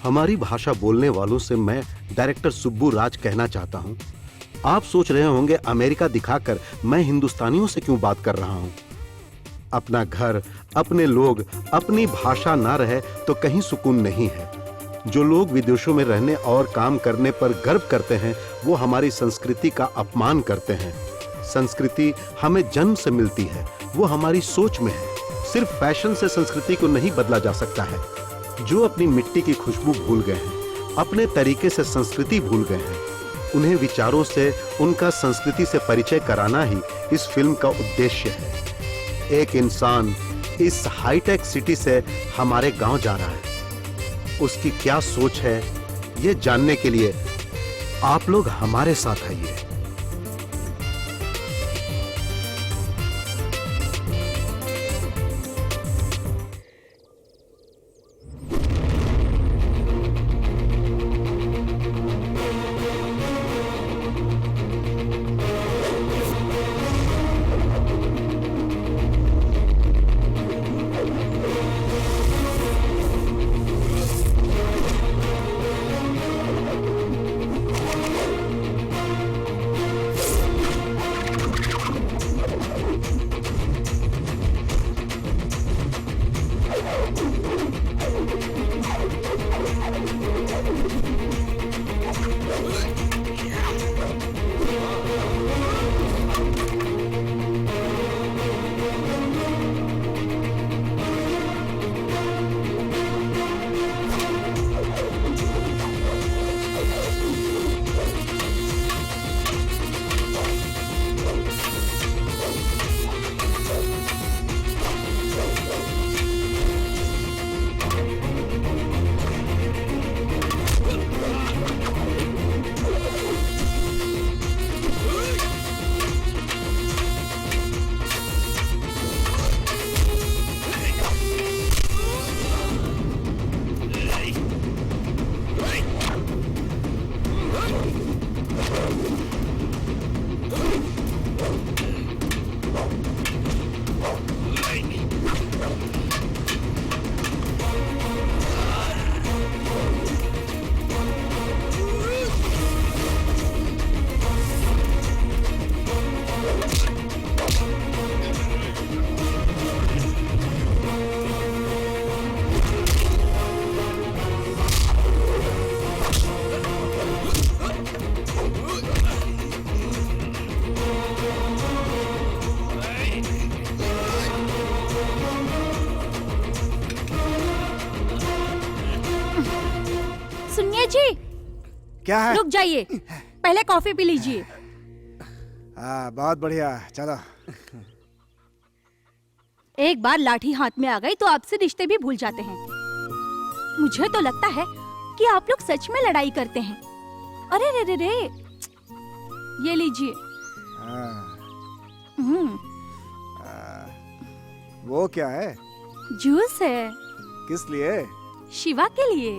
हमारी भाषा बोलने वालों से मैं डायरेक्टर सुब्बू राज कहना चाहता हूं, आप सोच रहे होंगे अमेरिका दिखाकर मैं हिंदुस्तानियों से क्यों बात कर रहा हूं। अपना घर, अपने लोग, अपनी भाषा ना रहे तो कहीं सुकून नहीं है। जो लोग विदेशों में रहने और काम करने पर गर्व करते हैं, वो हमारी संस्कृति का अपमान करते हैं। संस्कृति हमें जन्म से मिलती है, वो हमारी सोच में है। सिर्फ फैशन से संस्कृति को नहीं बदला जा सकता है। जो अपनी मिट्टी की खुशबू भूल गए हैं, अपने तरीके से संस्कृति भूल गए हैं, उन्हें विचारों से, उनका संस्कृति से परिचय कराना ही इस फिल्म का उद्देश्य है। एक इंसान इस हाईटेक सिटी से हमारे गांव जा रहा है, उसकी क्या सोच है, ये जानने के लिए आप लोग हमारे साथ आइए। जी क्या है? रुक जाइए, पहले कॉफी पी लीजिए। हाँ, बहुत बढ़िया, चलो। एक बार लाठी हाथ में आ गई तो आपसे रिश्ते भी भूल जाते हैं। मुझे तो लगता है कि आप लोग सच में लड़ाई करते हैं। अरे रे रे रे, ये लीजिए। वो क्या है? जूस है। किस लिए? शिवा के लिए।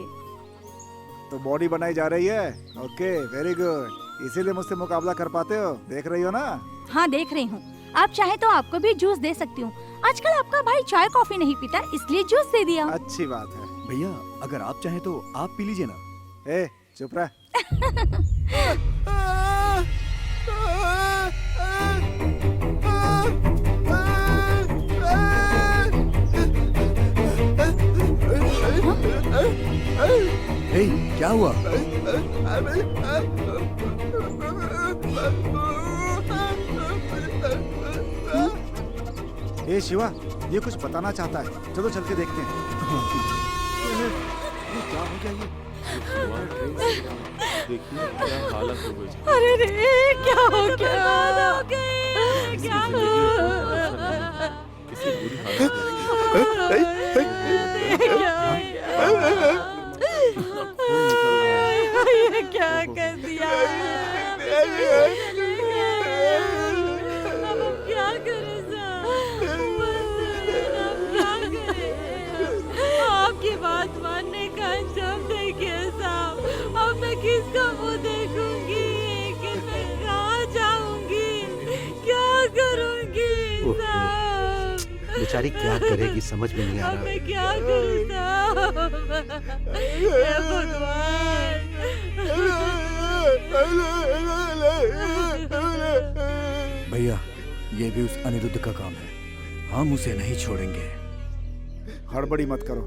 तो बॉडी बनाई जा रही है। Okay, very good. इसीलिए मुझसे मुकाबला कर पाते हो, देख रही हो ना? हाँ, देख रही हूँ। आप चाहे तो आपको भी जूस दे सकती हूँ। आजकल आपका भाई चाय कॉफी नहीं पीता, इसलिए जूस दे दिया। अच्छी बात है। भैया, अगर आप चाहें तो आप पी लीजिए ना। ए, चुप रह। हे, क्या हुआ? ए शिवा, ये कुछ बताना चाहता है, चलो चल के देखते हैं। ये क्या हो गया ये? देखिए क्या हालत हो गई। अरे रे, क्या हो गया? क्या किसी बुरी हालत ये क्या कर दिया? अब क्या करें साहब? आपकी बात मानने का अंजाम देखिए साहब। अब मैं किसका मुंह देखूंगी? कि मैं कहाँ जाऊंगी? क्या करूंगी साहब? बेचारी क्या करेगी समझ में नहीं आ रहा। मैं क्या करूं साहब? हे भगवान। भैया ये भी उस अनिरुद्ध का काम है, हम उसे नहीं छोड़ेंगे। हड़बड़ी मत करो,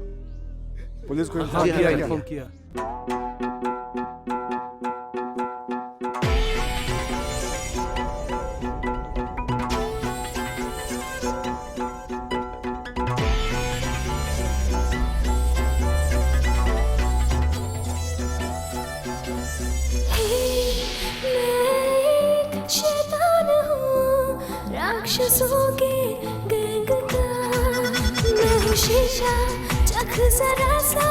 पुलिस को हाँ, इन्फॉर्म जी, किया हाँ, क्या? इन्फॉर्म किया। शैतान हूँ राक्षसों के गैंग का, मैं हूँ शीशा चख जरा सा,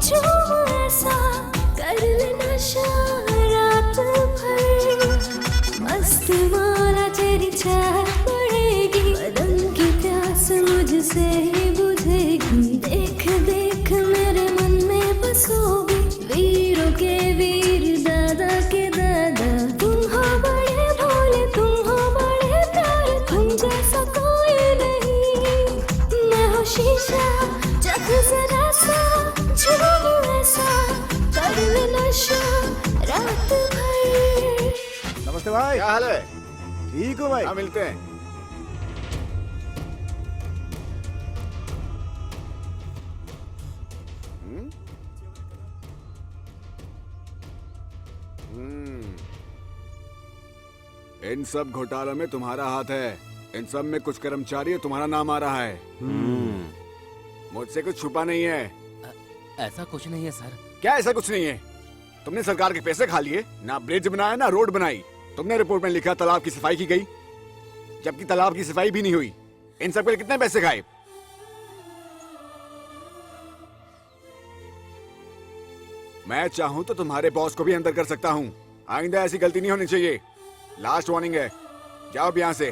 झूम ऐसा कर ले नशा रात भर, मस्त मौला तेरी चाह पड़ेगी, बदन की प्यास मुझसे ही बुझेगी, देख देख मेरे मन में बसोगी, वीरों के वीर दादा के दादा, तुम हो बड़े भोले, तुम हो बड़े प्यारे, तुम जैसा कोई नहीं, मैं हूँ शीशा चख जरा सा, झूम ऐसा कर ले नशा रात भर। नमस्ते भाई, क्या हाल है? ठीक हो भाई? हाँ, मिलते हैं। इन सब घोटालों में तुम्हारा हाथ है, इन सब में कुछ कर्मचारी तुम्हारा नाम आ रहा है। मुझसे कुछ छुपा नहीं है। ऐसा कुछ नहीं है सर। क्या ऐसा कुछ नहीं है? तुमने सरकार के पैसे खा लिए, ना ब्रिज बनाया ना रोड बनाई। तुमने रिपोर्ट में लिखा तालाब की सफाई की गई, जबकि तालाब की सफाई भी नहीं हुई। इन सब के लिए कितने पैसे खाए? मैं चाहूं तो तुम्हारे बॉस को भी अंदर कर सकता हूं। आइंदा ऐसी गलती नहीं होनी चाहिए। लास्ट वार्निंग है, जाओ अब यहां से।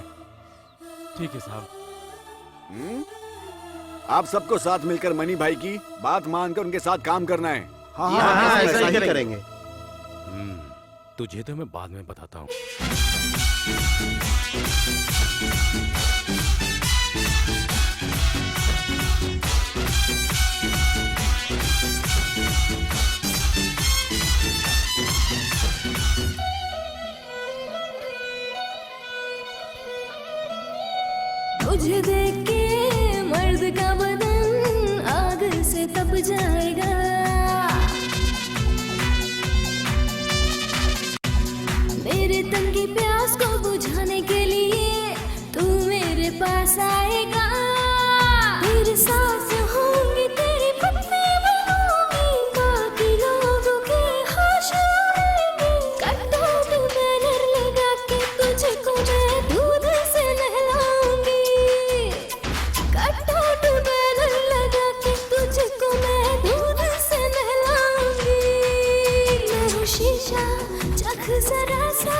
ठीक है साहब। आप सबको साथ मिलकर मनी भाई की बात मानकर उनके साथ काम करना है। हाँ हाँ, हाँ, हाँ, ऐसा ऐसा ही ही करेंगे। करेंगे। तुझे तो मैं बाद में बताता हूँ। तुझे देख के मर्द का बदन आग से तप जाएगा, मेरे तन की प्यास को बुझाने के लिए तू मेरे पास आएगा, तेरे साथ होंगी, तेरी पत्नी बनूंगी, बाकी लोगों के होश उड़ेंगे, कटआउट बैनर लगा के तुझको मैं दूध से नहलाऊंगी, कटआउट बैनर लगा के तुझको मैं दूध से नहलाऊंगी, मैं हूँ शीशा चख जरा सा,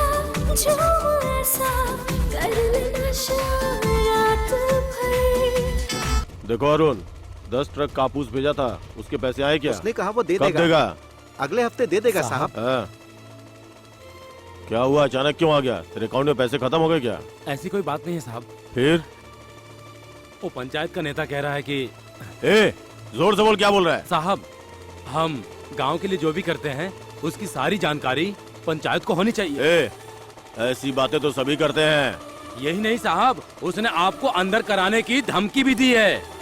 झूम ऐसा कर ले नशा रात भर। देखो अरुण, 10 ट्रक कापूस भेजा था, उसके पैसे आए क्या? उसने कहा वो दे कब देगा। देगा? अगले हफ्ते दे देगा साहब। हाँ। क्या हुआ, अचानक क्यों आ गया? तेरे अकाउंट में पैसे खत्म हो गए क्या? ऐसी कोई बात नहीं है साहब। फिर? वो पंचायत का नेता कह रहा है कि ए, जोर से बोल, क्या बोल रहा है? साहब, हम गांव के लिए जो भी करते हैं उसकी सारी जानकारी पंचायत को होनी चाहिए। ए, ऐसी बातें तो सभी करते हैं। यही नहीं साहब, उसने आपको अंदर कराने की धमकी भी दी है।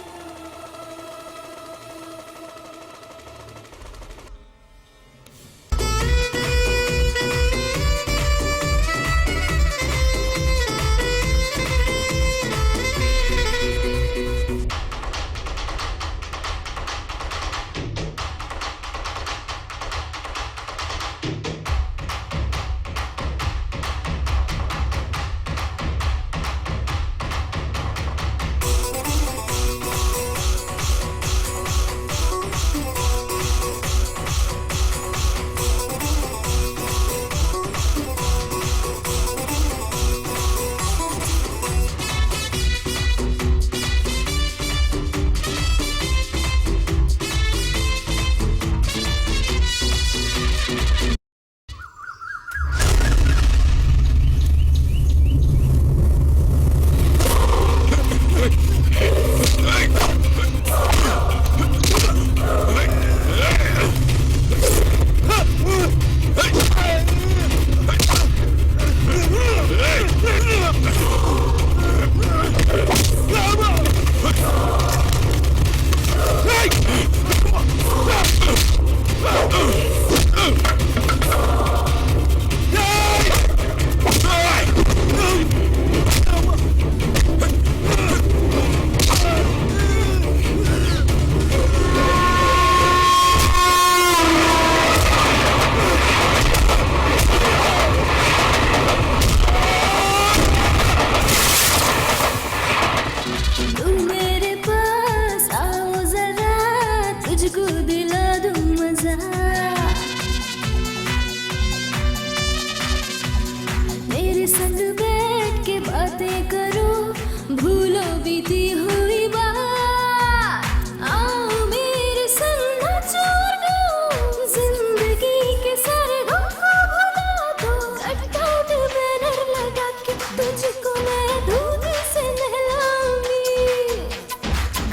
भूलो बीती हुई बात, आओ मेरे संग नाचो गाओ, जिंदगी के सारे गम को भुला दो। कटआउट बैनर लगा के तुझको मैं दूध से नहलाऊंगी,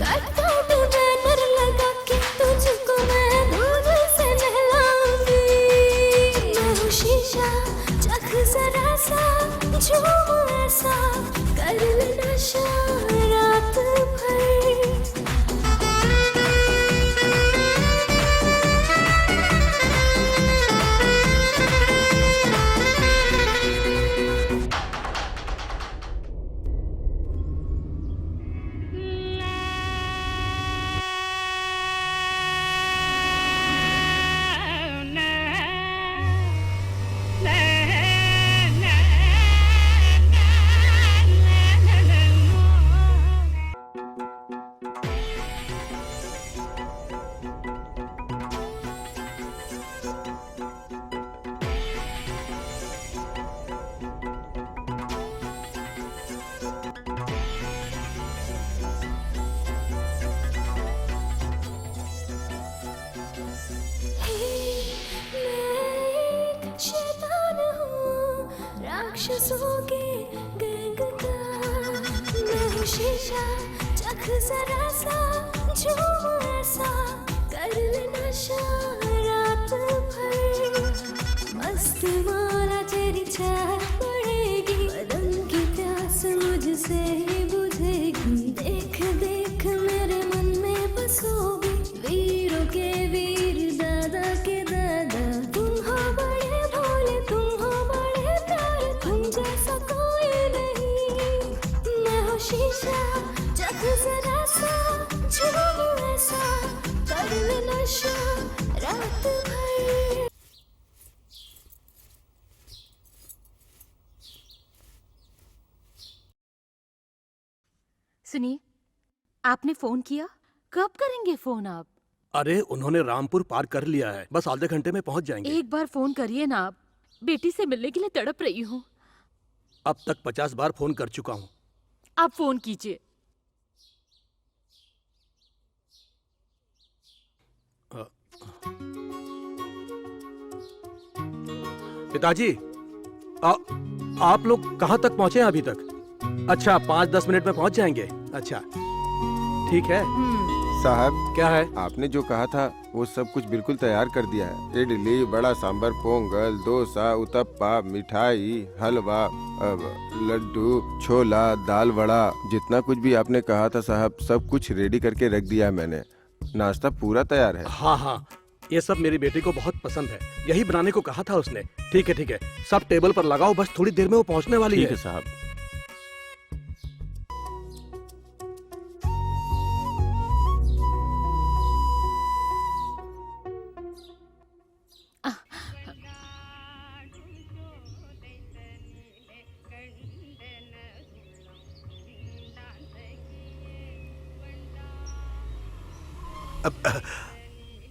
कटआउट बैनर लगा के तुझको मैं दूध से नहलाऊंगी। मैं हूँ शीशा, चख जरा सा, झूम ऐसा, कर ले नशा रात भर। शैतान हूँ राक्षसों के गैंग का, मैं हूँ शीशा, चख जरा सा, झूम ऐसा, कर ले नशा रात भर। मस्त मौला तेरी चाह पड़ेगी, बदन की प्यास मुझसे ही बुझेगी। देख देख मेरे मन में बसोगी, वीरों के वीर दादा के दादा। तुम हो बड़े भोले, तुम हो बड़े प्यारे, तुम जैसा कोई नहीं। मैं हूँ शीशा, चख जरा सा, झूम ऐसा, कर ले नशा रात भर। सुनिए, आपने फोन किया? कब करेंगे फोन आप? अरे उन्होंने रामपुर पार कर लिया है, बस आधे घंटे में पहुंच जाएंगे। एक बार फोन करिए ना आप, बेटी से मिलने के लिए तड़प रही हूँ। अब तक 50 बार फोन कर चुका हूँ। आप फोन कीजिए। पिताजी, आप लोग कहाँ तक पहुँचे हैं अभी तक? अच्छा, 5-10 मिनट में पहुँच जाएंगे। अच्छा ठीक है। साहब, क्या है? आपने जो कहा था वो सब कुछ बिल्कुल तैयार कर दिया है। इडली, बड़ा सांभर, पोंगल, डोसा, उत्तपा, मिठाई, हलवा, लड्डू, छोला, दाल वड़ा, जितना कुछ भी आपने कहा था साहब, सब कुछ रेडी करके रख दिया है मैंने। नाश्ता पूरा तैयार है। हाँ हाँ, ये सब मेरी बेटी को बहुत पसंद है, यही बनाने को कहा था उसने। ठीक है, सब टेबल पर लगाओ, बस थोड़ी देर में वो पहुँचने वाली है। ठीक है साहब।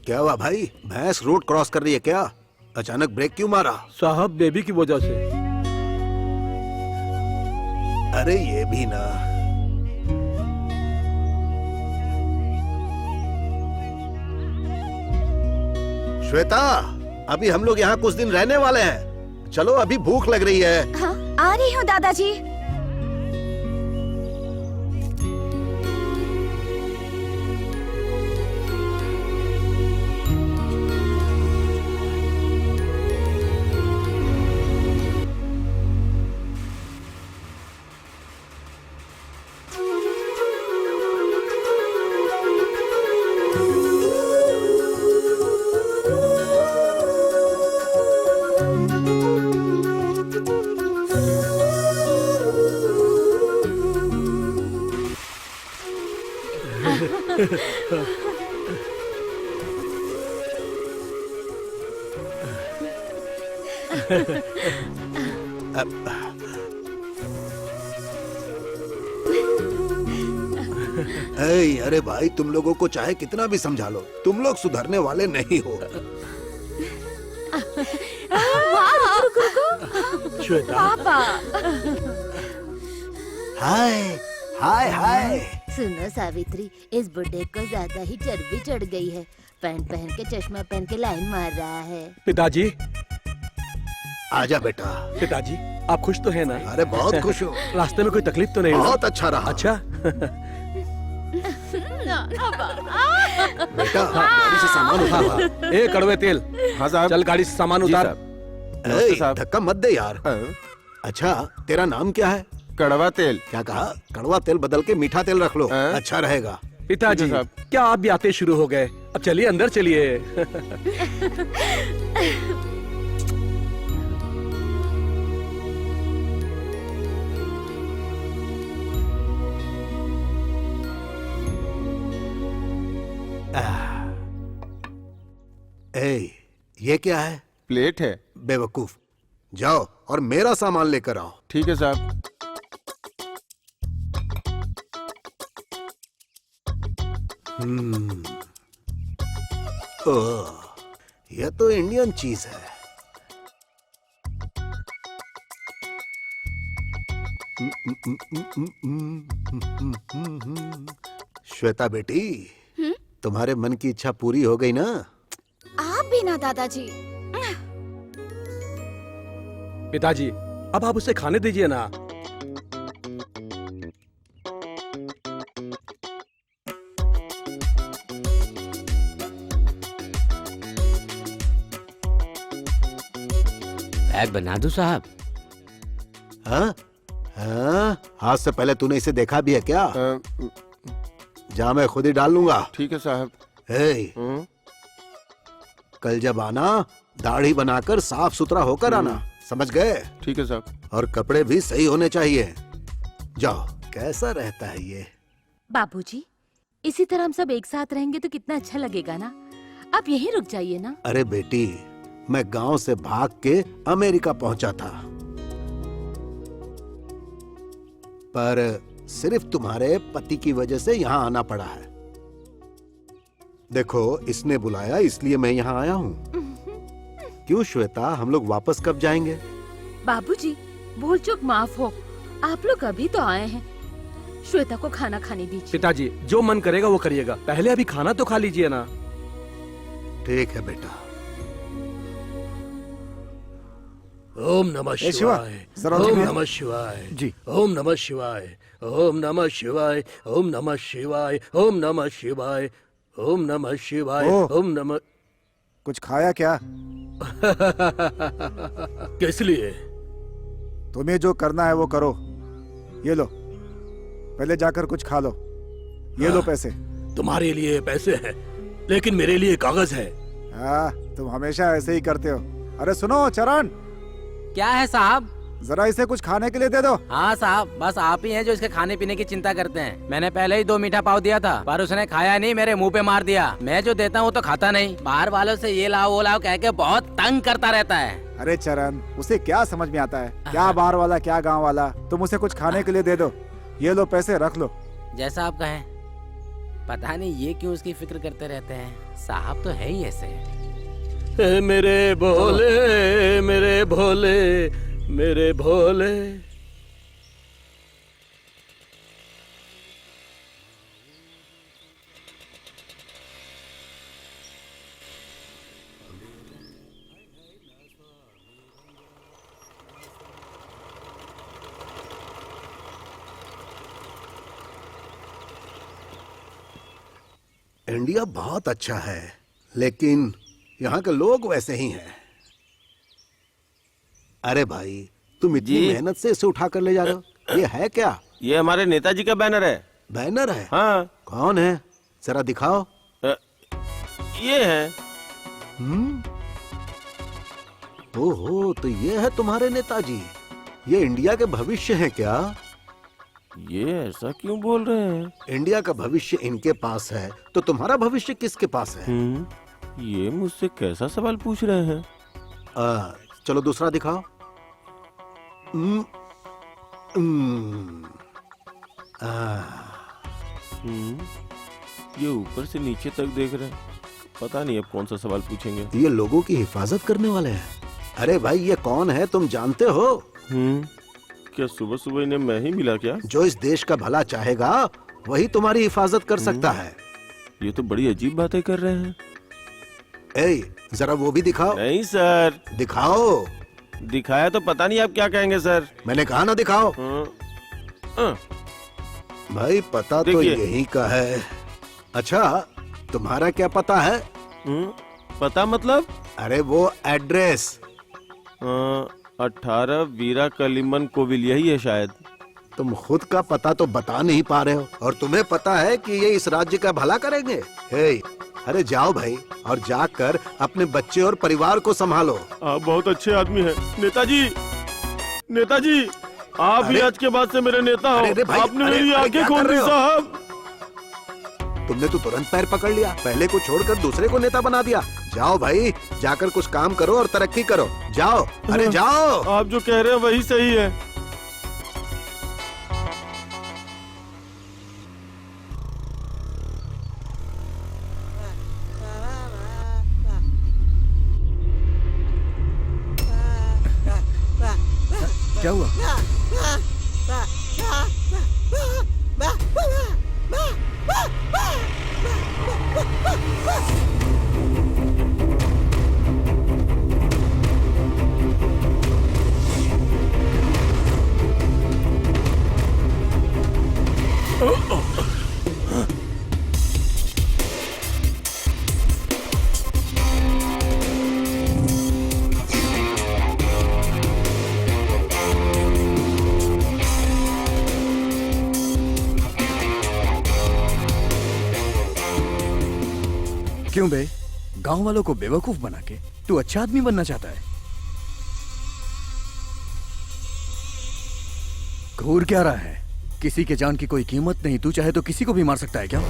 क्या हुआ भाई, भैंस रोड क्रॉस कर रही है क्या? अचानक ब्रेक क्यों मारा? साहब, बेबी की वजह से। अरे ये भी ना। श्वेता, अभी हम लोग यहाँ कुछ दिन रहने वाले हैं, चलो अभी भूख लग रही है। हाँ, आ रही हूँ दादाजी। अरे भाई, तुम लोगों को चाहे कितना भी समझा लो, तुम लोग सुधरने वाले नहीं हो। श्वेता, हाय हाय हाय। सुनो सावित्री, इस बुड्ढे को ज्यादा ही चर्बी चढ़ गई है। पैंट पहन के चश्मा पहन के लाइन मार रहा है। पिताजी, आजा बेटा। पिताजी आप खुश तो हैं ना? अरे बहुत खुश हूँ। रास्ते में कोई तकलीफ तो नहीं? बहुत अच्छा रहा। अच्छा। बेटा गाड़ी से सामान उठा। ए कड़वे तेल, हाँ साहब। चल गाड़ी से सामान जी उतार। साहब। नमस्ते साहब। धक्का मत दे यार। अच्छा तेरा नाम क्या है? कड़वा तेल। क्या कहा? कड़वा तेल बदल के मीठा तेल रख लो, अच्छा रहेगा। पिताजी साहब। क्या आप भी आते शुरू हो गए? अब चलिए अंदर चलिए। ए, ये क्या है? प्लेट है। बेवकूफ, जाओ और मेरा सामान लेकर आओ। ठीक है साहब। ओह, यह तो इंडियन चीज है। श्वेता बेटी, तुम्हारे मन की इच्छा पूरी हो गई ना? आप भी ना दादाजी। पिताजी अब आप उसे खाने दीजिए ना। बैग बना दूं साहब? हाँ? हाँ? आज से पहले तूने इसे देखा भी है क्या? जा मैं खुद ही डाल लूंगा। ठीक है साहब। हे, कल जब आना दाढ़ी बनाकर साफ सुथरा होकर आना, समझ गए? ठीक है साहब। और कपड़े भी सही होने चाहिए। जाओ। कैसा रहता है ये? बाबूजी, इसी तरह हम सब एक साथ रहेंगे तो कितना अच्छा लगेगा ना। आप यहीं रुक जाइए ना। अरे बेटी, मैं गांव से भाग के अमेरिका पहुंचा था, पर सिर्फ तुम्हारे पति की वजह से यहाँ आना पड़ा है। देखो, इसने बुलाया इसलिए मैं यहाँ आया हूँ। क्यों श्वेता, हम लोग वापस कब जाएंगे? बाबूजी, भूल चूक माफ हो। आप लोग अभी तो आए हैं। श्वेता को खाना खाने दीजिए। पिताजी जो मन करेगा वो करिएगा, पहले अभी खाना तो खा लीजिए ना। ठीक है बेटा। ओम नमः शिवाय। जरा ओम उठिए। नमः शिवाय। जी। ओम नमः शिवाय। ओम नमः शिवाय। ओम नमः शिवाय। ओम नमः शिवाय। ओम नमः शिवाय। ओह। ओम नमः। कुछ खाया क्या? किस लिए? तुम्हें जो करना है वो करो। ये लो, पहले जाकर कुछ खा लो। ये लो पैसे। तुम्हारे लिए पैसे हैं, लेकिन मेरे लिए कागज है। हाँ, तुम हमेशा ऐसे ही करते हो। अरे सुनो चरण, क्या है साहब? जरा इसे कुछ खाने के लिए दे दो। हाँ साहब, बस आप ही हैं जो इसके खाने पीने की चिंता करते हैं। मैंने पहले ही 2 मीठा पाव दिया था, पर उसने खाया नहीं, मेरे मुंह पे मार दिया। मैं जो देता हूँ तो खाता नहीं। बाहर वालों से ये लाओ वो लाओ कह के बहुत तंग करता रहता है। अरे चरण, उसे क्या समझ में आता है? क्या बाहर वाला क्या गांव वाला। तुम उसे कुछ खाने के लिए दे दो। ये लो पैसे, रख लो। जैसा आप कहें। पता नहीं ये क्यों उसकी फिक्र करते रहते हैं। साहब तो है ही ऐसे। मेरे भोले, मेरे भोले, मेरे भोले। इंडिया बहुत अच्छा है, लेकिन यहाँ के लोग वैसे ही हैं। अरे भाई, तुम इतनी जी। मेहनत से इसे उठा कर ले जा रहे हो, ये है क्या? ये हमारे नेताजी का बैनर है। बैनर है? हाँ। कौन है, जरा दिखाओ। ये है। ओहो, तो ये है तुम्हारे नेताजी। ये इंडिया के भविष्य हैं क्या? ये ऐसा क्यों बोल रहे हैं? इंडिया का भविष्य इनके पास है, तो तुम्हारा भविष्य किसके पास है? ये मुझसे कैसा सवाल पूछ रहे हैं? चलो दूसरा दिखाओ। ये ऊपर से नीचे तक देख रहे हैं। पता नहीं अब कौन सा सवाल पूछेंगे। ये लोगों की हिफाजत करने वाले हैं। अरे भाई, ये कौन है तुम जानते हो? क्या सुबह सुबह इन्हें मैं ही मिला क्या? जो इस देश का भला चाहेगा वही तुम्हारी हिफाजत कर सकता है। ये तो बड़ी अजीब बातें कर रहे हैं। ए, जरा वो भी दिखाओ। नहीं सर। दिखाओ। दिखाया तो पता नहीं आप क्या कहेंगे सर। मैंने कहा ना दिखाओ। भाई पता तो यही का है। अच्छा तुम्हारा क्या पता है? पता मतलब? अरे वो एड्रेस। 18 वीरा कलिमन कोविल, यही है शायद। तुम खुद का पता तो बता नहीं पा रहे हो और तुम्हें पता है कि ये इस राज्य का भला करेंगे। हे, अरे जाओ भाई और जाकर अपने बच्चे और परिवार को संभालो। आप बहुत अच्छे आदमी हैं नेताजी। नेताजी आप भी आज के बाद से मेरे नेता हो। आपने मेरी आंखें खोल दी साहब। तुमने तो तुरंत पैर पकड़ लिया, पहले को छोड़कर दूसरे को नेता बना दिया। जाओ भाई जाकर कुछ काम करो और तरक्की करो। जाओ, अरे जाओ। आप जो कह रहे हैं वही सही है। क्या हुआ? क्यों बे? गांव वालों को बेवकूफ बना के तू अच्छा आदमी बनना चाहता है? घूर क्या रहा है? किसी के जान की कोई कीमत नहीं, तू चाहे तो किसी को भी मार सकता है क्या?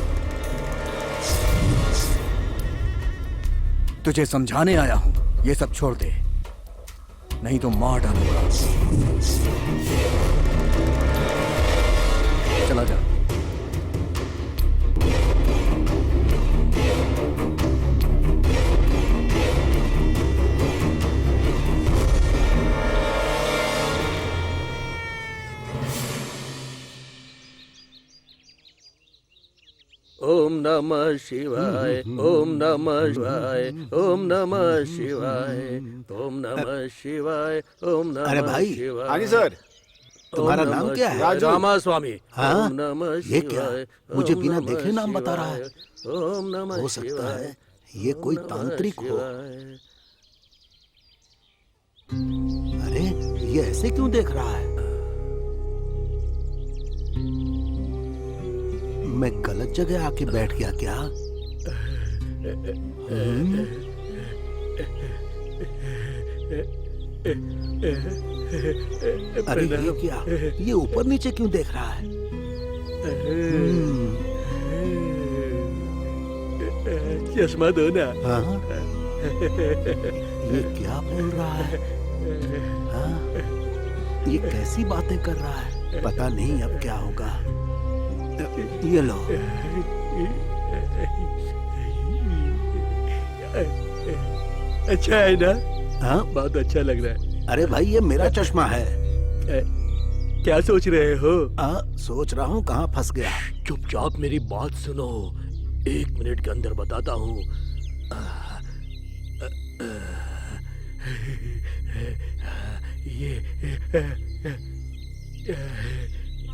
तुझे समझाने आया हूं, ये सब छोड़ दे नहीं तो मार डालूंगा। चला जा। ओम नमः शिवाय, ओम नमः शिवाय, ओम नमः शिवाय, ओम नमः शिवाय, ओम नमः। अरे भाई। शिवाय। हाँ जी सर। तुम्हारा नाम क्या है? रामा स्वामी। हाँ? ओम नमः ये क्या? शिवाय, मुझे ओम बिना नमः देखे नाम बता रहा है। ओम नमः हो सकता शिवाय, है ये कोई ओम नमः तांत्रिक हो। शिवाय। अरे ये ऐसे क्यों देख रहा है? मैं गलत जगह आके बैठ गया क्या? अरे ये क्या? ये ऊपर नीचे क्यों देख रहा है? चश्मा दो ना। हाँ? ये क्या बोल रहा है? हाँ? ये कैसी बातें कर रहा है? पता नहीं अब क्या होगा। ये लो। अच्छा है ना? हाँ? बहुत अच्छा लग रहा है। अरे भाई ये मेरा चश्मा है। क्या सोच रहे हो? सोच रहा हूँ कहाँ फंस गया। चुपचाप मेरी बात सुनो, 1 मिनट के अंदर बताता हूँ।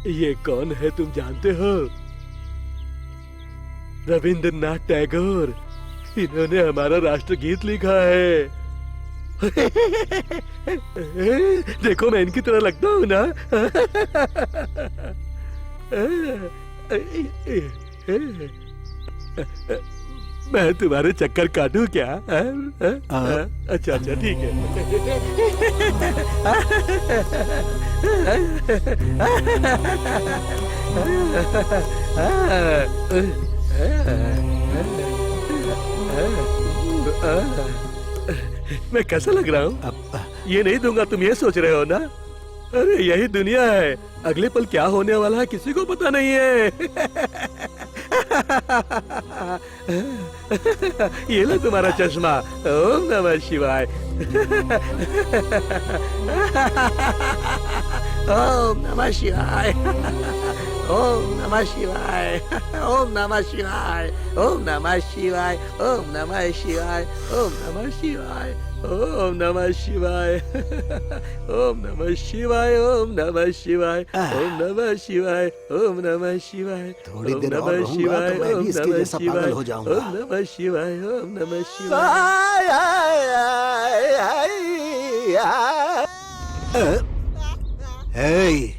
ये कौन है तुम जानते हो? रविंद्रनाथ टैगोर। इन्होंने हमारा राष्ट्रगीत लिखा है। देखो मैं इनकी तरह लगता हूँ ना? मैं तुम्हारे चक्कर काटूं क्या? अच्छा अच्छा ठीक है। मैं कैसा लग रहा हूँ? ये नहीं दूंगा तुम ये सोच रहे हो ना? अरे यही दुनिया है, अगले पल क्या होने वाला है किसी को पता नहीं है। ये लो तुम्हारा चश्मा। ओम नमः शिवाय। ओम नमः शिवाय, ओम नमः शिवाय, ओम नमः शिवाय, ओम नमः शिवाय, ओम नमः शिवाय, ओम नमः शिवाय, ओम नमः शिवाय, ओम नमः शिवाय, ओम नमः शिवाय, ओम नमः शिवाय, ओम नमः शिवाय, थोड़ी ओम देर और नमः रहूंगा शिवाय, तो मैं ओम भी इसके नमः जैसा पागल शिवाय, हो जाऊंगा। ओम नमः शिवाय, ओम नमः शिवाय। हे,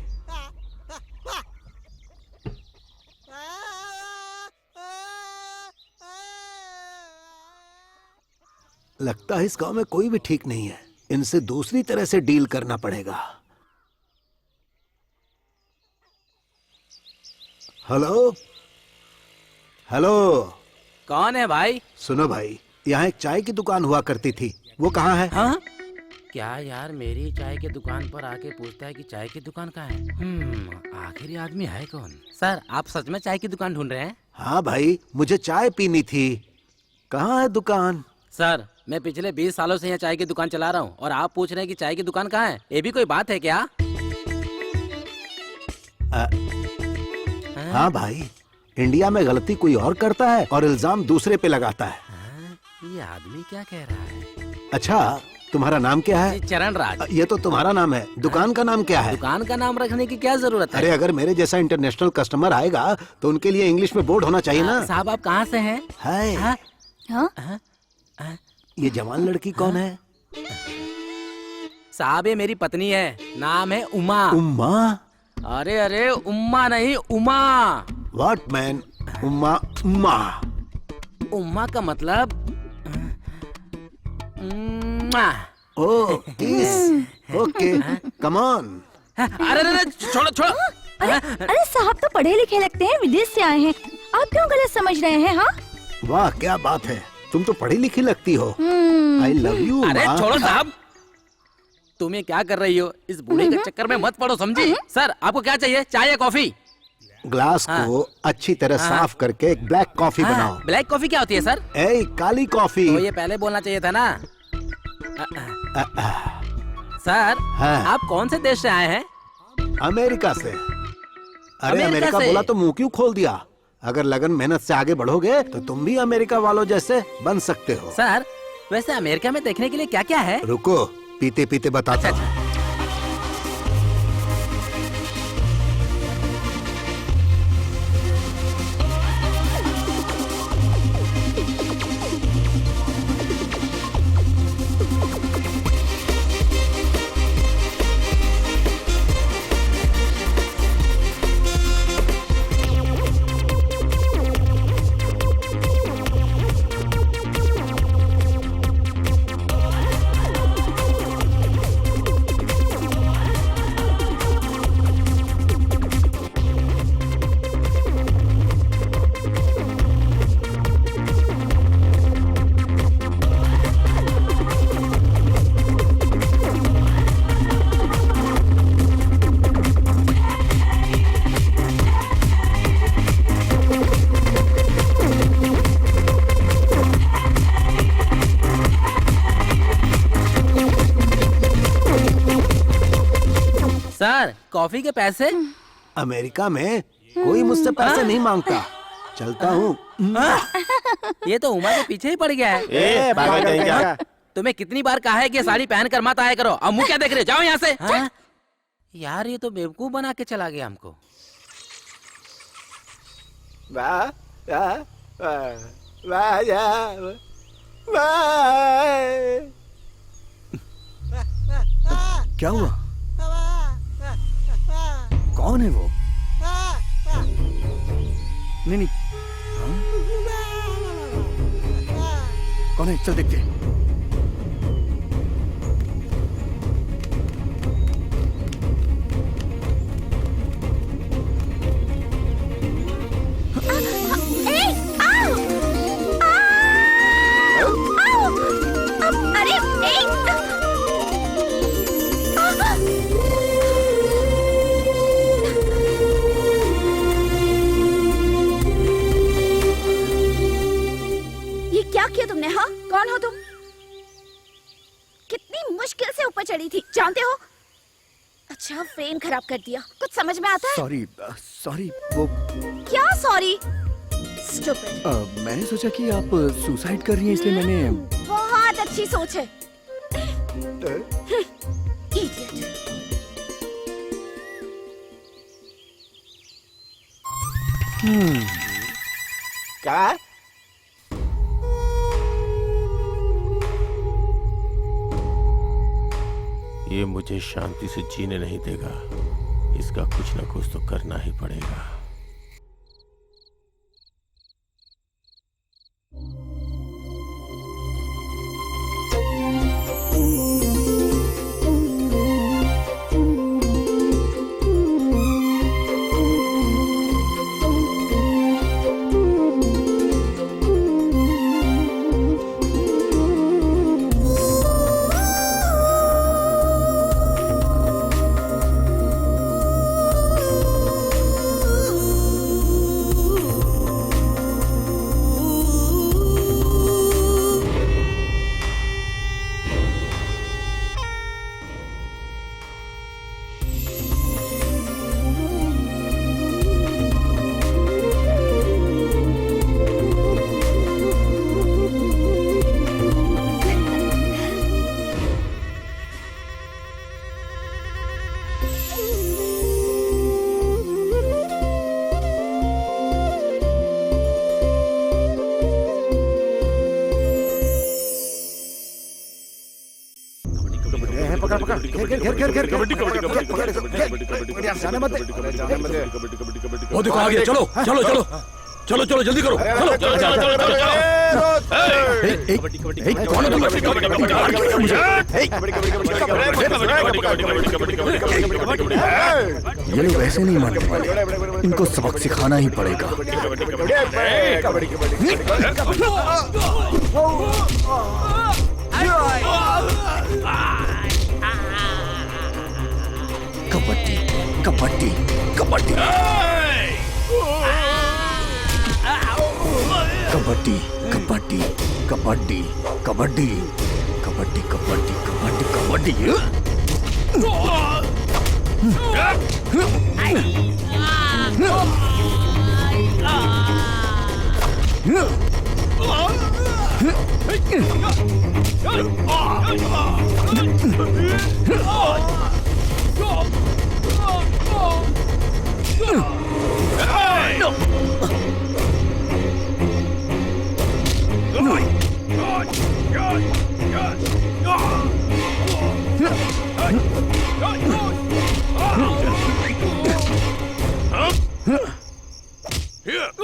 लगता है इस गांव में कोई भी ठीक नहीं है। इनसे दूसरी तरह से डील करना पड़ेगा। हेलो हेलो, कौन है भाई? सुनो भाई, यहाँ एक चाय की दुकान हुआ करती थी, वो कहाँ है? हाँ? क्या यार, मेरी चाय की दुकान पर आके पूछता है कि चाय की दुकान कहाँ है? आखिर ये आदमी है कौन? सर, आप सच में चाय की दुकान ढूंढ रहे हैं? हाँ भाई, मुझे चाय पीनी थी। कहाँ है दुकान? सर, मैं पिछले 20 सालों से यहाँ चाय की दुकान चला रहा हूँ और आप पूछ रहे हैं कि चाय की दुकान कहाँ है? ये भी कोई बात है क्या? हाँ भाई, इंडिया में गलती कोई और करता है और इल्जाम दूसरे पे लगाता है। ये आदमी क्या कह रहा है? अच्छा, तुम्हारा नाम क्या है? चरण राज। ये तो तुम्हारा नाम है। दुकान का नाम क्या है? दुकान का नाम रखने की क्या जरूरत है? अरे अगर मेरे जैसा इंटरनेशनल कस्टमर आएगा तो उनके लिए इंग्लिश में बोर्ड होना चाहिए ना। साहब, आप कहाँ से हैं? हाय, हाँ? ये जवान लड़की कौन है? साहब, ये मेरी पत्नी है, नाम है उमा। उम्मा? अरे अरे, उम्मा नहीं, उमा। What man? उम्मा? उम्मा? उम्मा का मतलब oh, kiss. Okay, come on. अरे अरे, छोड़ो छोड़ो। अरे साहब तो पढ़े लिखे लगते हैं, विदेश से आए हैं, आप क्यों गलत समझ रहे हैं? हाँ, वाह क्या बात है, तुम तो पढ़ी लिखी लगती हो। I love you. अरे छोड़ो साहब, तुम ये क्या कर रही हो? इस बूढ़े के चक्कर में मत पड़ो, समझी? सर, आपको क्या चाहिए, चाय या कॉफी? ग्लास को अच्छी तरह साफ करके एक ब्लैक कॉफी बनाओ। ब्लैक कॉफी क्या होती है सर? काली कॉफी। तो ये पहले बोलना चाहिए था ना। सर, हाँ। आप कौन से देश से आए हैं? अमेरिका से। अरे अमेरिका से? बोला तो मुंह क्यों खोल दिया? अगर लगन मेहनत से आगे बढ़ोगे तो तुम भी अमेरिका वालों जैसे बन सकते हो। सर, वैसे अमेरिका में देखने के लिए क्या क्या है? रुको, पीते पीते बताता हूँ। सर, कॉफी के पैसे? अमेरिका में कोई मुझसे पैसे नहीं मांगता। चलता हूँ। ये तो उमा के पीछे ही पड़ गया है। ए, पागल कहीं क्या? तुम्हें कितनी बार कहा है कि साड़ी पहन कर मत आया करो, अब मुँह क्या देख रहे हो? जाओ यहाँ से। हाँ? यार, ये तो बेवकूफ बना के चला गया हमको। क्या हुआ? कौन है वो? नहीं नहीं, हाँ? कौन है? चल देखते हैं। तुमने? हाँ, कौन हो तुम? कितनी मुश्किल से ऊपर चढ़ी थी, जानते हो? अच्छा फ्रेम खराब कर दिया। कुछ समझ में आता है? सॉरी वो क्या सॉरी? स्टूपिड। मैंने सोचा कि आप सुसाइड कर रही हैं इसलिए मैंने बहुत अच्छी सोच है। Idiot. क्या ये मुझे शांति से जीने नहीं देगा। इसका कुछ ना कुछ तो करना ही पड़ेगा। वो देखो आ गया। चलो चलो चलो चलो चलो जल्दी करो। चलो चलो चलो ये लोग ऐसे नहीं मानने वाले, इनको सबक सिखाना ही पड़ेगा। कबड्डी कबड्डी कबड्डी कबड्डी कबड्डी कबड्डी कबड्डी कबड्डी कबड्डी कबड्डी कबड्डी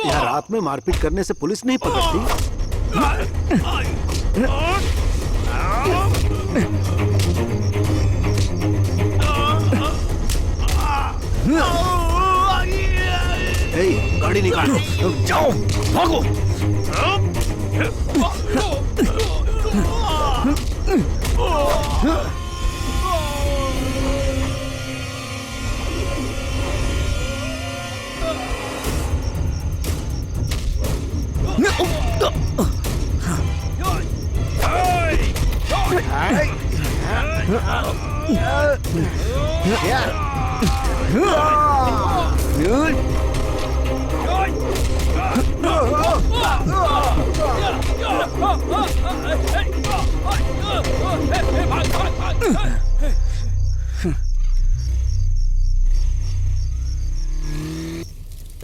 यार रात में मारपीट करने से पुलिस नहीं पकड़ती। गाड़ी निकालो, जाओ भागो।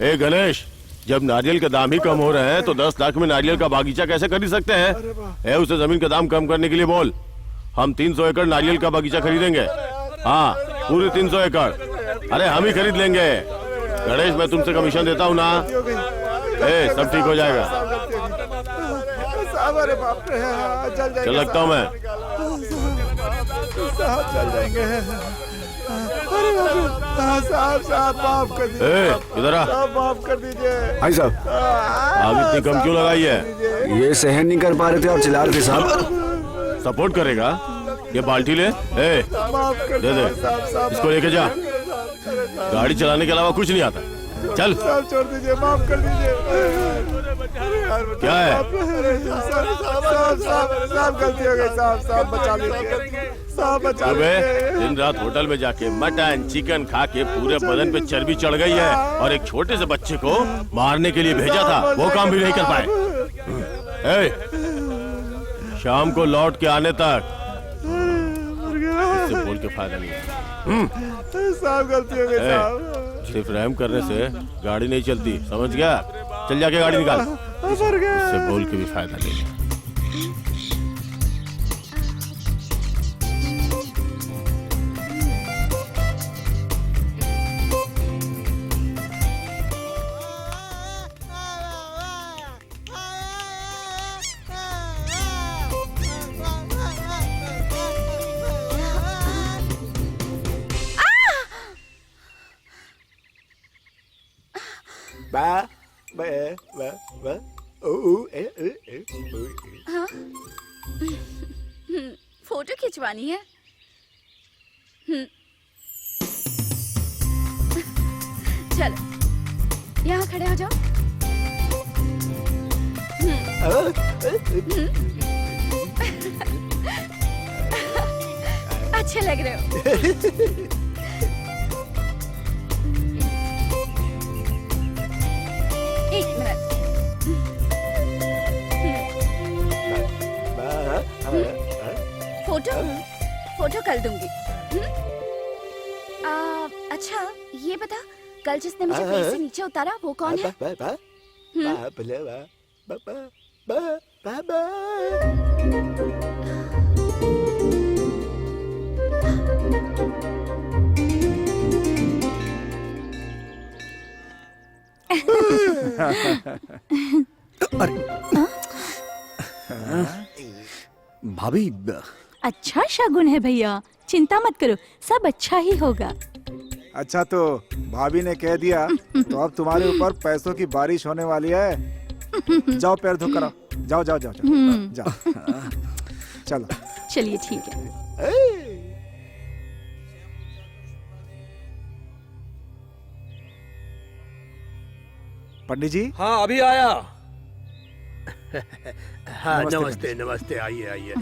ए गणेश, जब नारियल के दाम ही कम हो रहे हैं तो 10 लाख में नारियल का बागीचा कैसे खरीद सकते हैं? उसे जमीन का दाम कम करने के लिए बोल। हम 300 एकड़ नारियल का बागीचा खरीदेंगे। हाँ, पूरे 300 एकड़। अरे हम ही खरीद लेंगे। गणेश, मैं तुमसे कमीशन देता हूँ ना। सब ठीक हो जाएगा। चल लगता हूँ मैं। चल जाएंगे। साहब माफ कर दीजिए। इधर आ। माफ कर दीजिए। भाई साहब, आग इतनी कम क्यों लगाई है? ये सहन नहीं कर पा रहे थे और चिल्ला रहे थे साहब। सपोर्ट करेगा? ये बाल्टी ले। दे दे, इसको लेके जा। गाड़ी चलाने के अलावा कुछ नहीं आता। चल। साहब छोड़ दीजिए, माफ कर दीजिए। क्या है? साहब गलती हो गई। साहब बचा लीजिए। साहब बचा सुबह दिन रात होटल में जाके मटन चिकन खा के पूरे बदन पे चर्बी चढ़ गई है और एक छोटे से बच्चे को मारने के लिए भेजा था, वो काम भी नहीं कर पाए। शाम को लौट के आने तक इससे बोल के फायदा नहीं है। साहब गलती हो गई साहब। सिर्फ रहम करने से गाड़ी नहीं चलती, समझ गया? चल जाके गाड़ी निकाल। इससे बोल के भी फायदा नहीं है। बा बा बा बा ओ ए ए ए हाँ? फोटो खिंचवानी है। चलो यहाँ खड़े हो जाओ। अच्छे लग रहे हो। एक मिनट। फोटो कल दूंगी। अच्छा ये बता, कल जिसने मुझे पेड़ से नीचे उतारा वो कौन है? भाभी अच्छा शगुन है भैया, चिंता मत करो, सब अच्छा ही होगा। अच्छा तो भाभी ने कह दिया तो अब तुम्हारे ऊपर पैसों की बारिश होने वाली है। जाओ पैर धो करो, जाओ जाओ जाओ जाओ, जाओ। चलो चलिए ठीक है। पंडित जी। हाँ अभी आया। हाँ नमस्ते, नमस्ते नमस्ते, आइए आइए।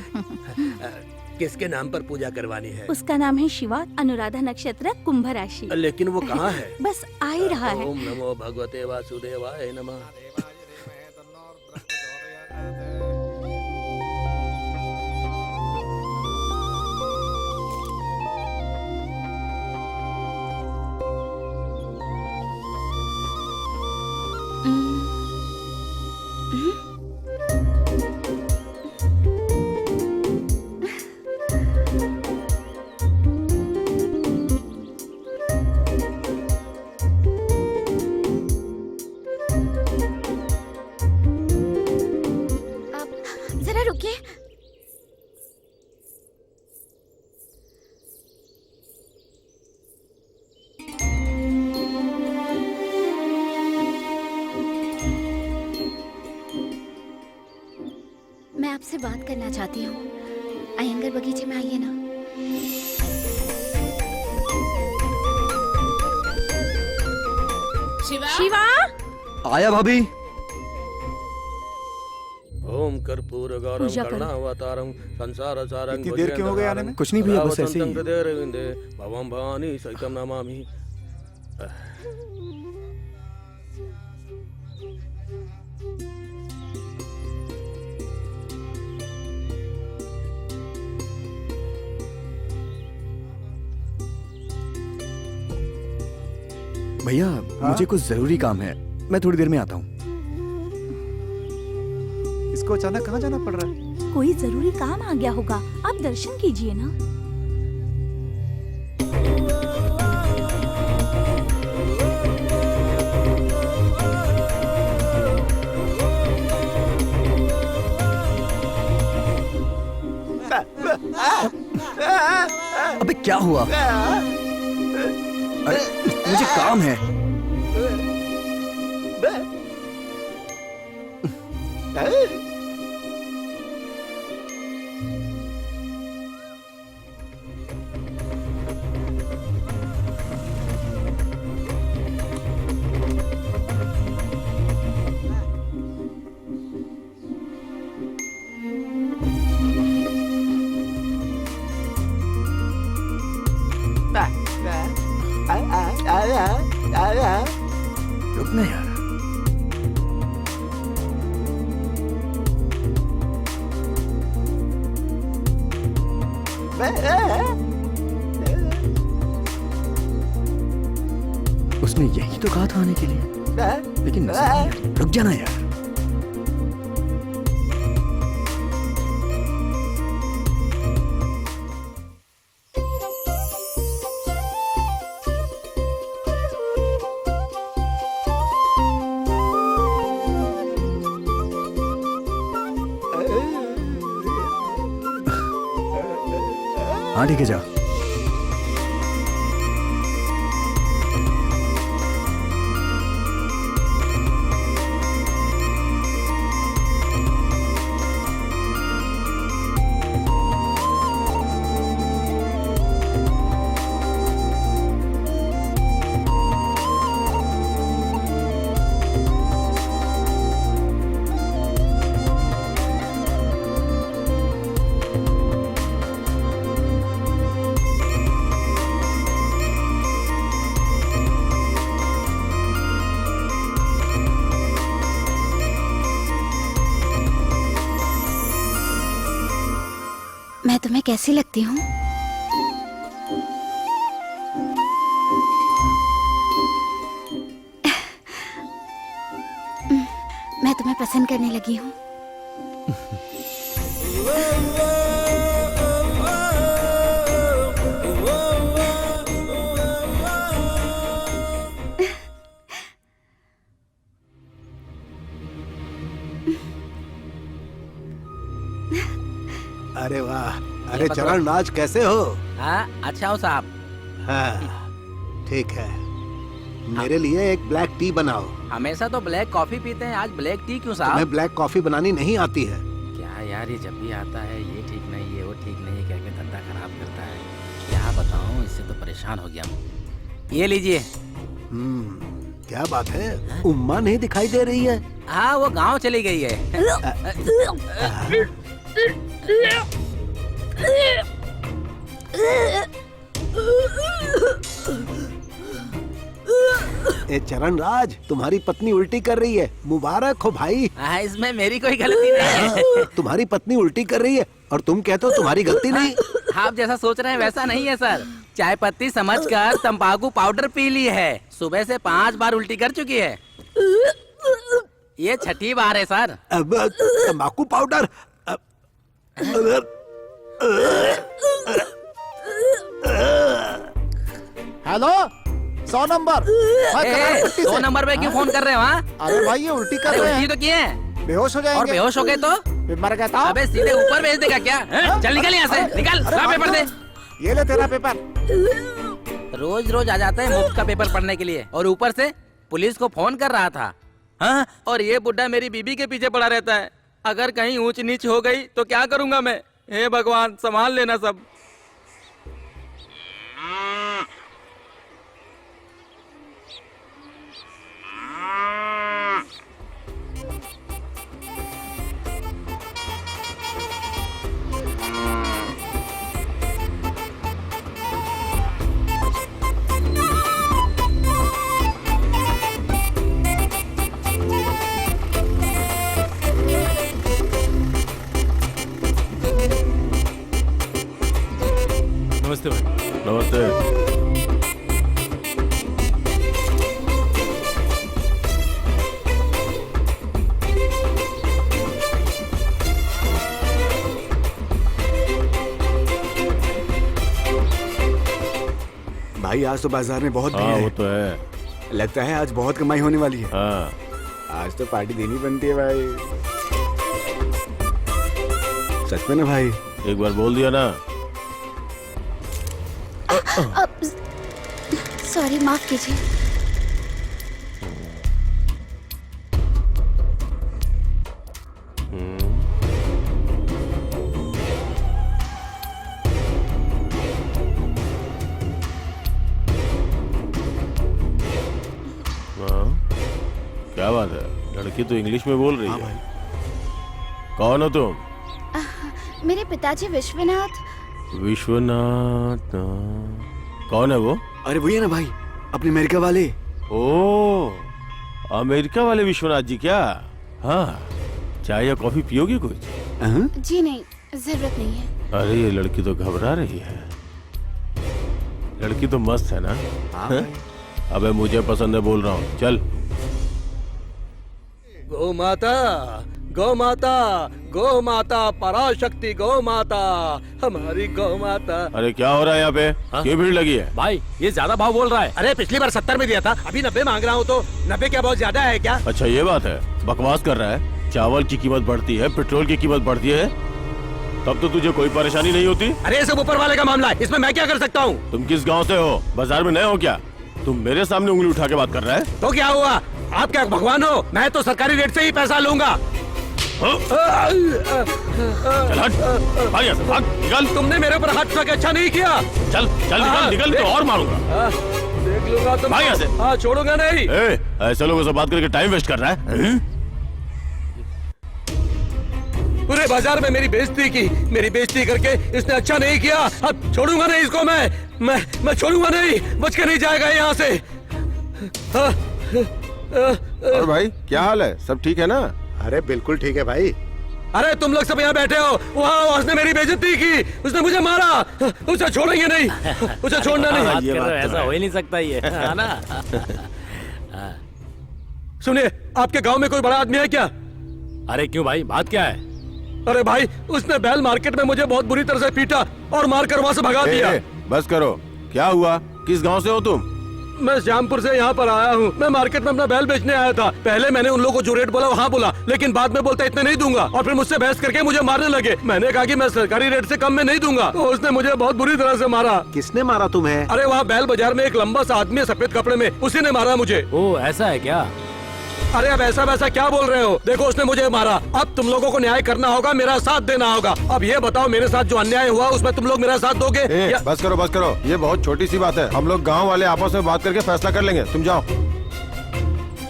किसके नाम पर पूजा करवानी है? उसका नाम है शिवा, अनुराधा नक्षत्र, कुंभ राशि। लेकिन वो कहाँ है? बस आ ही रहा है। ओम नमो भगवते वासुदेवाय नमः। जरा रुकिए। मैं आपसे बात करना चाहती हूँ। अयंगर बगीचे में आइए ना। शिवा आया भाभी। ओम कर्पूर गौरम पूजा करो। करुणावतारम संसार सारं इतनी देर क्यों हो गई आने में? कुछ नहीं भैया, बस ऐसे ही। भवम भवानी सहितम नमामि। भैया मुझे कुछ जरूरी काम है, मैं थोड़ी देर में आता हूँ। इसको अचानक कहाँ जाना पड़ रहा है? कोई जरूरी काम आ गया होगा, आप दर्शन कीजिए ना। अबे क्या हुआ? अरे मुझे काम है। उसने यही तो कहा था आने के लिए, लेकिन नजर नहीं आ रही। रुक जाना यार। हाँ ठीक है, जा। मैं तुम्हें कैसी लगती हूँ? मैं तुम्हें पसंद करने लगी हूँ। अरे वाह, अरे चरण राज कैसे हो? हाँ अच्छा हो साहब। हाँ ठीक है, मेरे लिए एक ब्लैक टी बनाओ। हमेशा तो ब्लैक कॉफी पीते हैं, आज ब्लैक टी क्यों साहब? तुम्हें ब्लैक कॉफी बनानी नहीं आती है? क्या यार, ये जब भी आता है ये ठीक नहीं है वो ठीक नहीं कह के धंधा खराब करता है। क्या बताऊं, इससे तो परेशान हो गया हूँ। ये लीजिए। क्या बात है, उम्मा नहीं दिखाई दे रही है? हाँ वो गांव चली गई है। ए चरण राज, तुम्हारी पत्नी उल्टी कर रही है, मुबारक हो भाई। इसमें मेरी कोई गलती नहीं है। तुम्हारी पत्नी उल्टी कर रही है और तुम कहते हो तुम्हारी गलती नहीं। आप जैसा सोच रहे हैं वैसा नहीं है सर। चाय पत्ती समझकर तंबाकू पाउडर पी ली है, सुबह से 5 बार उल्टी कर चुकी है। ये 6ठी बार है सर। अब तंबाकू पाउडर। Hello, 100 number. 100 नंबर पे क्यों फोन कर रहे हो? हाँ? अरे भाई ये उल्टी कर रहे उल्टी हैं, तो किए हैं। बेहोश हो और जाएंगे। बेहोश हो गए तो फिर मर गया था। अबे सीधे ऊपर भेज देगा क्या? चल निकल यहाँ से, निकल। ला पेपर दे। ये ले तेरा पेपर। रोज रोज आ जाता है मुफ्त का पेपर पढ़ने के लिए, और ऊपर से पुलिस को फोन कर रहा था। हाँ? और ये बुड्ढा मेरी बीबी के पीछे पड़ा रहता है। अगर कहीं ऊंच नीच हो गई तो क्या करूंगा मैं? हे भगवान, संभाल लेना सब। नमस्ते भाई। नमस्ते। भाई आज तो बाजार में बहुत भीड़ हाँ है। वो तो है। लगता है आज बहुत कमाई होने वाली है। हाँ आज तो पार्टी देनी बनती है भाई। सच में ना भाई? एक बार बोल दिया ना। सॉरी, माफ कीजिए। क्या बात है, लड़की तो इंग्लिश में बोल रही हाँ है। भाई। कौन हो तुम? मेरे पिताजी विश्वनाथ। विश्वनाथ। कौन है वो? अरे वही है ना भाई, अपने अमेरिका वाले। ओ, अमेरिका वाले विश्वनाथ जी क्या? हाँ, चाय या कॉफी पियोगे कुछ? जी नहीं, जरूरत नहीं है। अरे ये लड़की तो घबरा रही है। लड़की तो मस्त है ना? हैं? अबे मुझे पसंद है बोल रहा हूँ, चल। गौ माता, गौ माता, गौ माता, पराशक्ति गौ माता, हमारी गौ माता। अरे क्या हो रहा है यहाँ पे? क्यों भीड़ लगी है? भाई ये ज्यादा भाव बोल रहा है। अरे पिछली बार 70 में दिया था, अभी 90 मांग रहा हूँ, तो 90 क्या बहुत ज्यादा है क्या? अच्छा ये बात है, बकवास कर रहा है। चावल की कीमत बढ़ती है, पेट्रोल की कीमत बढ़ती है, तब तो तुझे कोई परेशानी नहीं होती। अरे ये सब ऊपर वाले का मामला है, इसमें मैं क्या कर सकता हूँ? तुम किस गांव से हो? बाजार में नए हो क्या? तुम मेरे सामने उंगली उठा के बात कर रहा है? तो क्या हुआ? आप क्या भगवान हो? मैं तो सरकारी रेट से ही पैसा लूंगा। चल हट, भाग यहाँ से, भाग, निकल। तुमने मेरे ऊपर हाथ उठा के अच्छा नहीं किया। चल चल निकल, निकल तो और मारूंगा। देख लूंगा तुम। भाग यहाँ से। हाँ छोड़ूंगा नहीं। ऐसे लोगों से बात करके टाइम वेस्ट कर रहा है। पूरे बाजार में मेरी बेइज्जती की, मेरी बेइज्जती करके इसने अच्छा नहीं किया। अब छोड़ूंगा नहीं इसको, मैं छोड़ूंगा नहीं, बच के नहीं जाएगा यहाँ से। और भाई क्या हाल है? सब ठीक है ना? अरे बिल्कुल ठीक है भाई। अरे तुम लोग सब यहाँ बैठे हो, वहाँ उसने मेरी बेइज्जती की, उसने मुझे मारा, उसे छोड़ेंगे नहीं, उसे छोड़ना नहीं। ऐसा हो ही नहीं सकता ये, है ना? सुनिए, आपके गांव में कोई बड़ा आदमी है क्या? अरे क्यों भाई, बात क्या है? अरे भाई, उसने बैल मार्केट में मुझे बहुत बुरी तरह से पीटा और मारकर वहाँ से भगा दिया। बस करो, क्या हुआ? किस गांव से हो तुम? मैं श्यामपुर से यहाँ पर आया हूँ। मैं मार्केट में अपना बैल बेचने आया था। पहले मैंने उन लोगों को जो रेट बोला वहाँ बोला, लेकिन बाद में बोलता इतने नहीं दूंगा, और फिर मुझसे बहस करके मुझे मारने लगे। मैंने कहा कि मैं सरकारी रेट से कम में नहीं दूंगा, तो उसने मुझे बहुत बुरी तरह से मारा। किसने मारा तुम्हें? अरे वहाँ बैल बाजार में एक लंबा सा आदमी है सफेद कपड़े में, उसी ने मारा मुझे। ओ ऐसा है क्या? अरे अब ऐसा वैसा क्या बोल रहे हो? देखो उसने मुझे मारा, अब तुम लोगों को न्याय करना होगा, मेरा साथ देना होगा। अब ये बताओ, मेरे साथ जो अन्याय हुआ उसमें तुम लोग मेरा साथ दोगे? बस करो, बस करो, ये बहुत छोटी सी बात है। हम लोग गांव वाले आपस में बात करके फैसला कर लेंगे, तुम जाओ।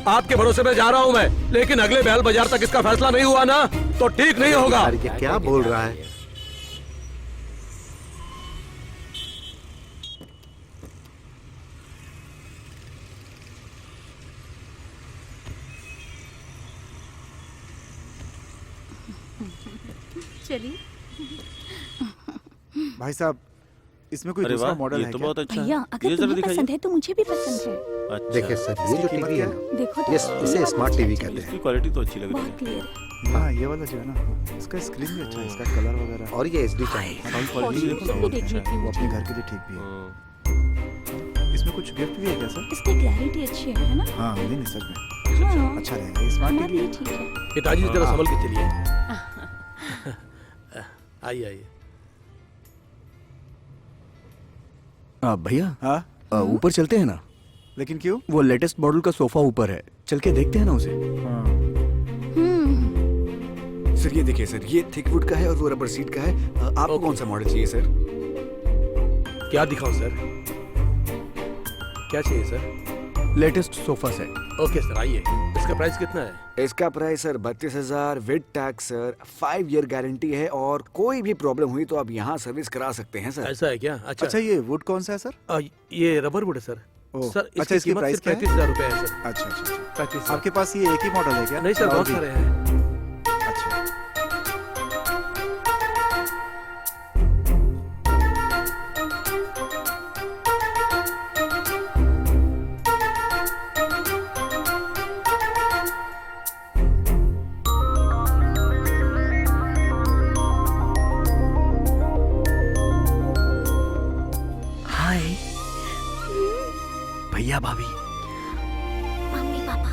आपके भरोसे में जा रहा हूँ मैं, लेकिन अगले बैल बाजार तक इसका फैसला नहीं हुआ ना, तो ठीक नहीं होगा। अरे क्या बोल रहा है? चलिए भाई साहब, इसमें कोई अरे दूसरा वाह, मॉडल ये है तो क्या? बहुत अच्छा भैया, है। अगर ये जरा तुम्हें दिखाइए। पसंद है तो मुझे भी पसंद है। अच्छा। देखिए सर, ये जो टीवी है ना, देखो तो ये इसे स्मार्ट टीवी कहते इसकी हैं, क्वालिटी तो अच्छी लग रही बहुत है। क्लियर है। हाँ ये वाला जो है ना, इसका स्क्रीन भी अच्छा है, इसका कलर वगैरह और ये HD चैनल। साउंड क्वालिटी ये भी देख लेती वो हूँ। अपने घर के लिए ठीक भी है। इसमें कुछ गिफ्ट भी है क्या सर? इसकी क्लैरिटी अच्छी है ना? हाँ नहीं नहीं, सच में हाँ, अच्छा रहेगा। ये स्मार्ट हमारे टीवी लिए ठीक है। पिताजी जरा संभल के चलिए। आइए आइए। भैया, हाँ ऊपर चलते हैं ना? लेकिन क्यों? वो लेटेस्ट मॉडल का सोफा ऊपर है, चल के देखते हैं ना उसे। हाँ सर ये देखिए सर, ये थिक वुड का है और वो रबर सीट का है। आपको कौन सा मॉडल चाहिए सर? क्या दिखाऊं सर? क्या चाहिए sir? Latest sofa set. Okay sir, आइए। इसका प्राइस कितना है? इसका price sir 32,000 with tax sir. 5 year guarantee है, और कोई भी प्रॉब्लम हुई तो आप यहाँ सर्विस करा सकते हैं सर। ऐसा है क्या? अच्छा अच्छा, ये वुड कौन सा है सर? ये रबर वुड है सर। ओह, सर अच्छा, इसकी इसकी कीमत प्राइस सिर्फ क्या है? 35,000 रुपए है सर। अच्छा अच्छा अच्छा। 35,000। आपके पास ये एक ही मॉडल है क्या? नहीं सर, और बहुत भी? सारे हैं। अच्छा। हाय भैया भाभी। मम्मी पापा,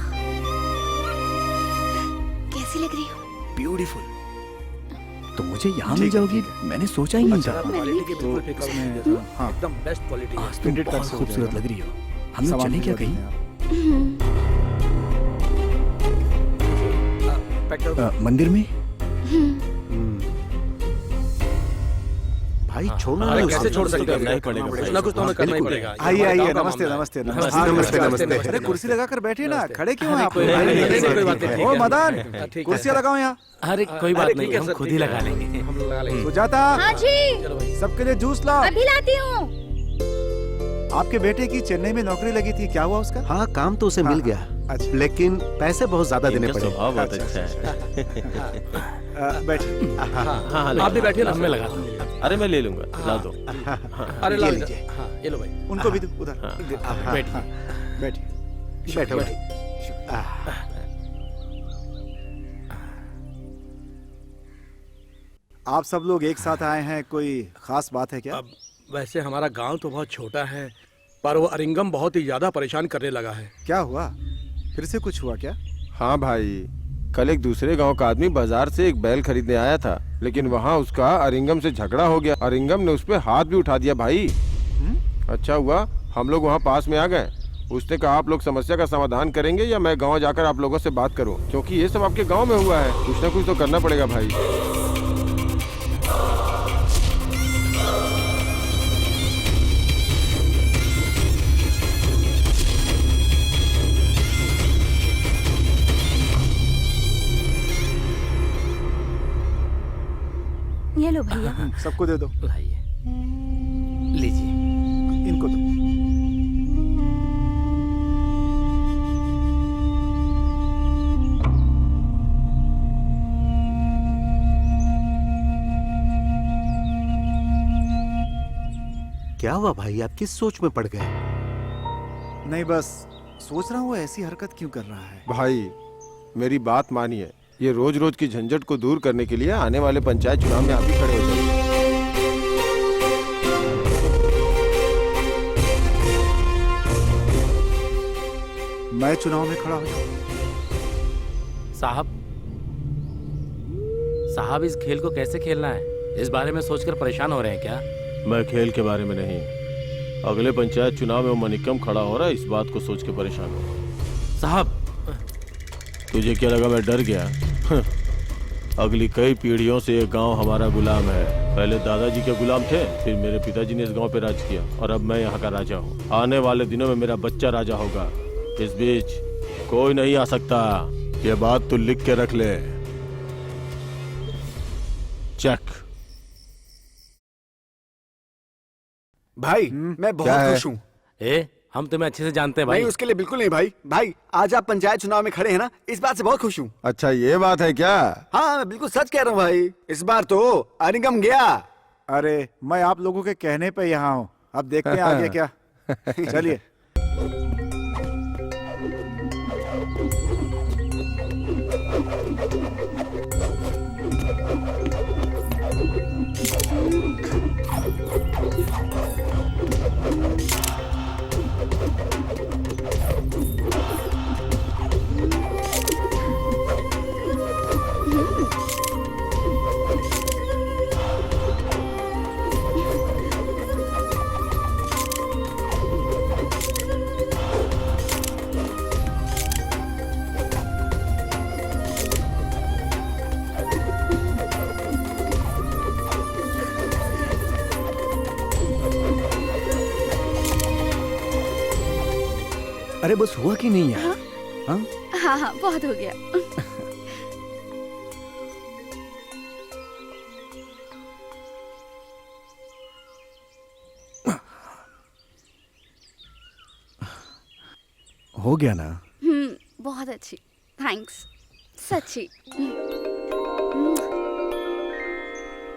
कैसी लग रही हो? ब्यूटीफुल। तो मुझे यहाँ मिल जाओगी, मैंने सोचा ही नहीं था। क्वालिटी के बिल्कुल फिक्र नहीं है सर। हाँ। एकदम बेस्ट क्वालिटी है। आज तुम Printed बहुत पैसे हो खूबसूरत जाएगा। लग रही हो। हम लोग सामान चलें क्या भिजवा कहीं? देंगे आप। पैक कर दो। मंदिर में? भाई छोड़ना अरे नहीं कैसे उसे। छोड़ सकते करना ही हैं? पड़ेगा। कुछ ना कुछ तो हमें करना ही पड़ेगा। आइए आइए, हमारे गाँव का नमस्ते मामला है। नमस्ते नमस्ते, नमस्ते नमस्ते, नमस्ते। अरे कुर्सी लगाकर बैठिए ना, नमस्ते। खड़े क्यों हैं आप? कोई बात नहीं, कोई बात नहीं, ठीक ओ है। मदन, ठीक है। कुर्सी लगाओ यहाँ। अरे कोई बात अरे नहीं, ठीक है हम सर, खुद ठीक ही है। लगा लेंगे। हम लगा लेंगे। सुजाता, हाँ जी, चलो भाई। सबके लिए जूस लाओ। अभी लाती हूँ। आपके बेटे की चेन्नई में नौकरी लगी थी, क्या हुआ उसका? हाँ काम तो उसे मिल गया, अच्छा। लेकिन पैसे बहुत ज्यादा देने इनका पड़े। स्वभाव बहुत अच्छा, अच्छा है। बैठिए। हाँ, हाँ, आप भी बैठिए ना। मैं लगाता हूँ। अरे मैं ले लूंगा, ला दो। अरे ये लो लीजिए। इधर। हाँ ये लो भाई। उनको भी दो उधर। बैठिए। बैठिए। बैठो बैठिए। आप सब लोग एक साथ आए हैं, कोई खास बात है क्या? अब वैसे हमारा गांव तो बहुत छोटा है, पर वो अरिंगम बहुत ही ज्यादा परेशान करने लगा है। क्या हुआ? फिर से कुछ हुआ क्या? हाँ भाई, कल एक दूसरे गांव का आदमी बाजार से एक बैल खरीदने आया था, लेकिन वहाँ उसका अरिंगम से झगड़ा हो गया। अरिंगम ने उस पे हाथ भी उठा दिया भाई। अच्छा हुआ हम लोग वहाँ पास में आ गए। उसने कहा आप लोग समस्या का समाधान करेंगे या मैं गांव जाकर आप लोगों से बात करूं, क्योंकि ये सब आपके गांव में हुआ है। कुछ ना कुछ तो करना पड़ेगा भाई। ये लो भैया। सबको दे दो। लाइए, लीजिए। इनको दो। क्या हुआ भाई, आप किस सोच में पड़ गए? नहीं, बस सोच रहा हूँ वो ऐसी हरकत क्यों कर रहा है। भाई मेरी बात मानिए, ये रोज रोज की झंझट को दूर करने के लिए आने वाले पंचायत चुनाव में आप ही खड़े हो जाइए। मैं चुनाव में खड़ा हो जाऊं? साहब इस खेल को कैसे खेलना है, इस बारे में सोचकर परेशान हो रहे हैं क्या? मैं खेल के बारे में नहीं, अगले पंचायत चुनाव में वो मनिकम खड़ा हो रहा है, इस बात को सोच के परेशान हूँ। साहब तुझे क्या लगा मैं डर गया? अगली कई पीढ़ियों से ये गांव हमारा गुलाम है। पहले दादाजी के गुलाम थे, फिर मेरे पिताजी ने इस गांव पे राज किया और अब मैं यहाँ का राजा हूँ। आने वाले दिनों में मेरा बच्चा राजा होगा। इस बीच कोई नहीं आ सकता, ये बात तू लिख के रख ले। चेक। भाई मैं बहुत क्या है? खुश हूँ। हम तुम्हें अच्छे से जानते हैं भाई। नहीं, उसके लिए बिल्कुल नहीं भाई। भाई आज आप पंचायत चुनाव में खड़े हैं ना, इस बात से बहुत खुश हूँ। अच्छा ये बात है क्या? हाँ मैं बिल्कुल सच कह रहा हूँ भाई, इस बार तो अरिंगम गया। अरे मैं आप लोगों के कहने पे यहाँ हूँ, अब देखते हैं आगे क्या। चलिए। अरे बस हुआ कि नहीं यार? हाँ? हाँ हाँ बहुत हो गया। हो गया ना? बहुत अच्छी, थैंक्स सच्ची।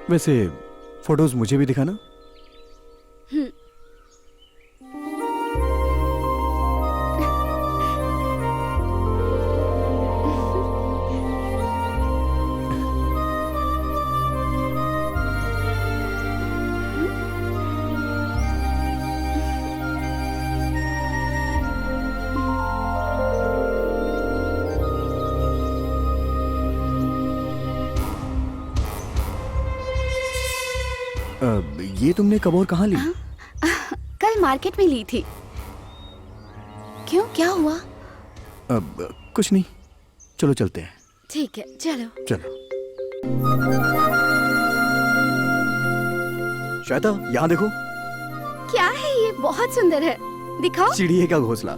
वैसे फोटोज मुझे भी दिखाना। ये तुमने कब और कहाँ ली? कल मार्केट में ली थी। क्यों, क्या हुआ? अब कुछ नहीं, चलो चलते हैं। ठीक है चलो। चलो। श्वेता यहाँ देखो। क्या है ये, बहुत सुंदर है, दिखाओ। चिड़िया का घोंसला।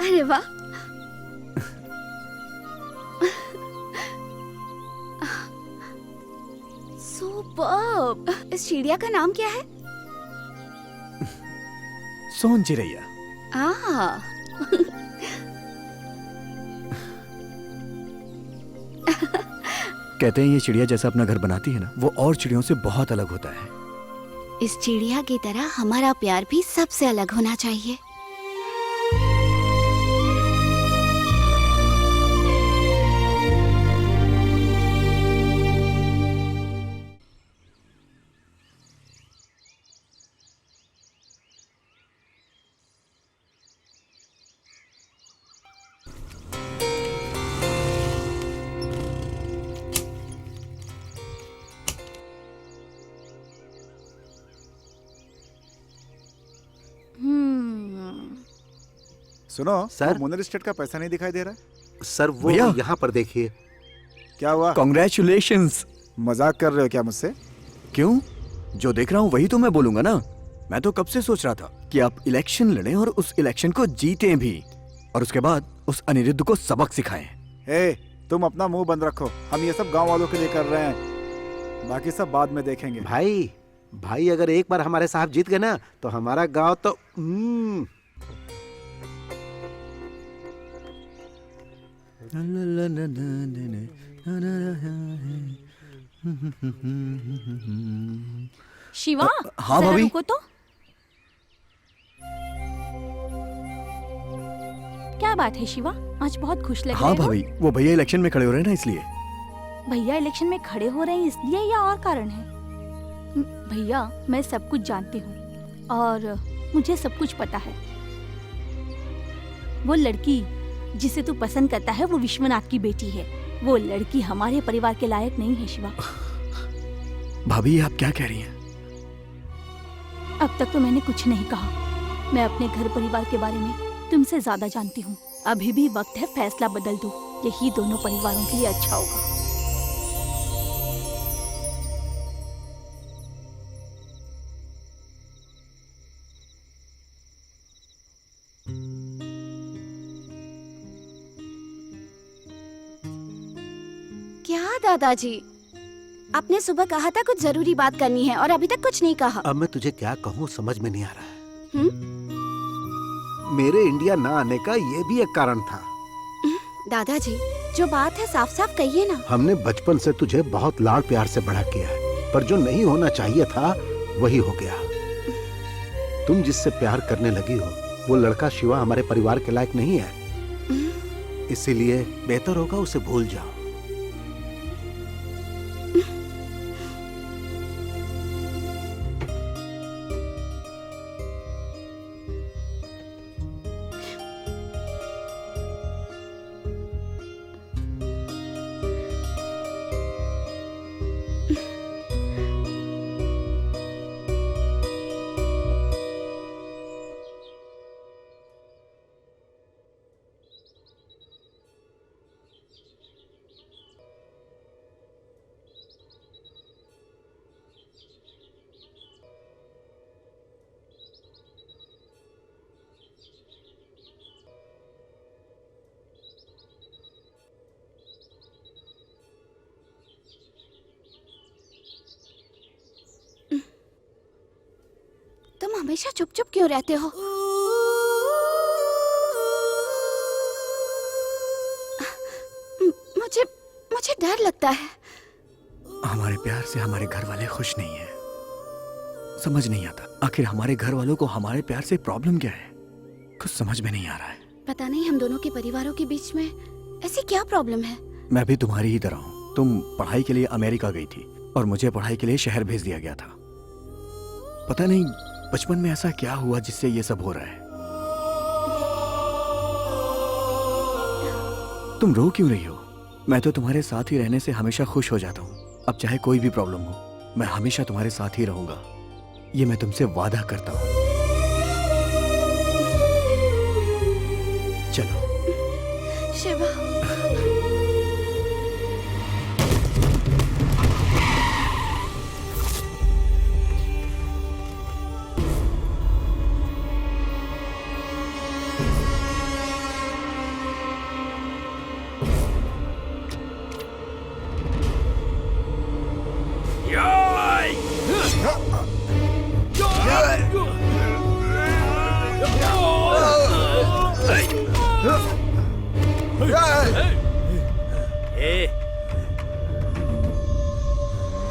अरे वाह। सुपर्ब। इस चिड़िया का नाम क्या है? सोन चिड़ैया। कहते हैं ये चिड़िया जैसा अपना घर बनाती है ना, वो और चिड़ियों से बहुत अलग होता है। इस चिड़िया की तरह हमारा प्यार भी सबसे अलग होना चाहिए। सुनो सर? वो मोनल स्टेट का पैसा नहीं दिखाई दे रहा। सर वो भैया। यहाँ पर देखिए। क्या हुआ? कॉन्ग्रेचुलेशंस। मजाक कर रहे हो क्या मुझसे? क्यों? जो देख रहा हूँ वही तो मैं बोलूंगा ना। मैं तो कब से सोच रहा था कि आप इलेक्शन लड़ें और उस इलेक्शन को जीतें भी, और उसके बाद उस अनिरुद्ध को सबक सिखाएं। हे, तुम अपना मुंह बंद रखो। हम ये सब गांव वालों के लिए कर रहे हैं, बाकी सब बाद में देखेंगे। भाई अगर एक बार हमारे साहब जीत गए ना तो हमारा गांव तो शिवा, हाँ जरा भाभी। रुको तो। क्या बात है शिवा, आज बहुत खुश लग हाँ रहे हो। भाभी, वो भैया इलेक्शन में खड़े हो रहे हैं ना, इसलिए। भैया इलेक्शन में खड़े हो रहे हैं इसलिए या और कारण है? भैया, मैं सब कुछ जानती हूँ और मुझे सब कुछ पता है। वो लड़की जिसे तू पसंद करता है वो विश्वनाथ की बेटी है। वो लड़की हमारे परिवार के लायक नहीं है शिवा। भाभी आप क्या कह रही हैं? अब तक तो मैंने कुछ नहीं कहा। मैं अपने घर परिवार के बारे में तुमसे ज्यादा जानती हूँ। अभी भी वक्त है फैसला बदल दूं। यही दोनों परिवारों के लिए अच्छा होगा। क्या दादाजी, आपने सुबह कहा था कुछ जरूरी बात करनी है और अभी तक कुछ नहीं कहा। अब मैं तुझे क्या कहूँ समझ में नहीं आ रहा है। मेरे इंडिया ना आने का ये भी एक कारण था। दादाजी, जो बात है साफ साफ कहिए ना। हमने बचपन से तुझे बहुत लाड़ प्यार से बड़ा किया है, पर जो नहीं होना चाहिए था वही हो गया। तुम जिससे प्यार करने लगी हो वो लड़का शिवा हमारे परिवार के लायक नहीं है। इसीलिए बेहतर होगा उसे भूल जाओ। तुम हमेशा चुप चुप क्यों रहते हो? मुझे डर लगता है। हमारे प्यार से हमारे घर वाले खुश नहीं है। समझ नहीं आता आखिर हमारे घर वालों को हमारे प्यार से प्रॉब्लम क्या है। कुछ समझ में नहीं आ रहा है। पता नहीं हम दोनों के परिवारों के बीच में ऐसी क्या प्रॉब्लम है। मैं भी तुम्हारी ही तरह हूँ। तुम पढ़ाई के लिए अमेरिका गई थी और मुझे पढ़ाई के लिए शहर भेज दिया गया था। पता नहीं बचपन में ऐसा क्या हुआ जिससे ये सब हो रहा है। तुम रो क्यों रही हो? मैं तो तुम्हारे साथ ही रहने से हमेशा खुश हो जाता हूँ। अब चाहे कोई भी प्रॉब्लम हो, मैं हमेशा तुम्हारे साथ ही रहूंगा। ये मैं तुमसे वादा करता हूँ। चलो शिवा।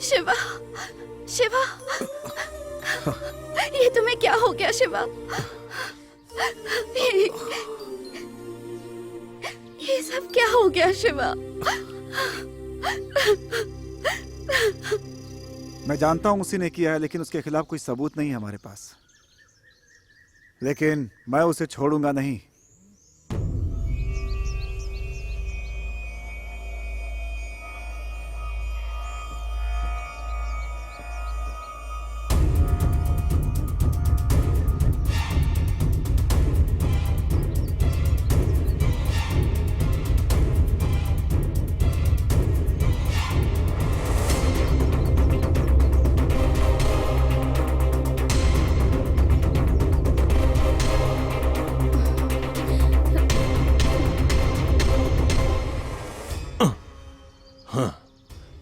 शिवा, शिवा, ये तुम्हें क्या हो गया शिवा? ये सब क्या हो गया शिवा? मैं जानता हूं उसी ने किया है, लेकिन उसके खिलाफ कोई सबूत नहीं है हमारे पास। लेकिन मैं उसे छोड़ूंगा नहीं।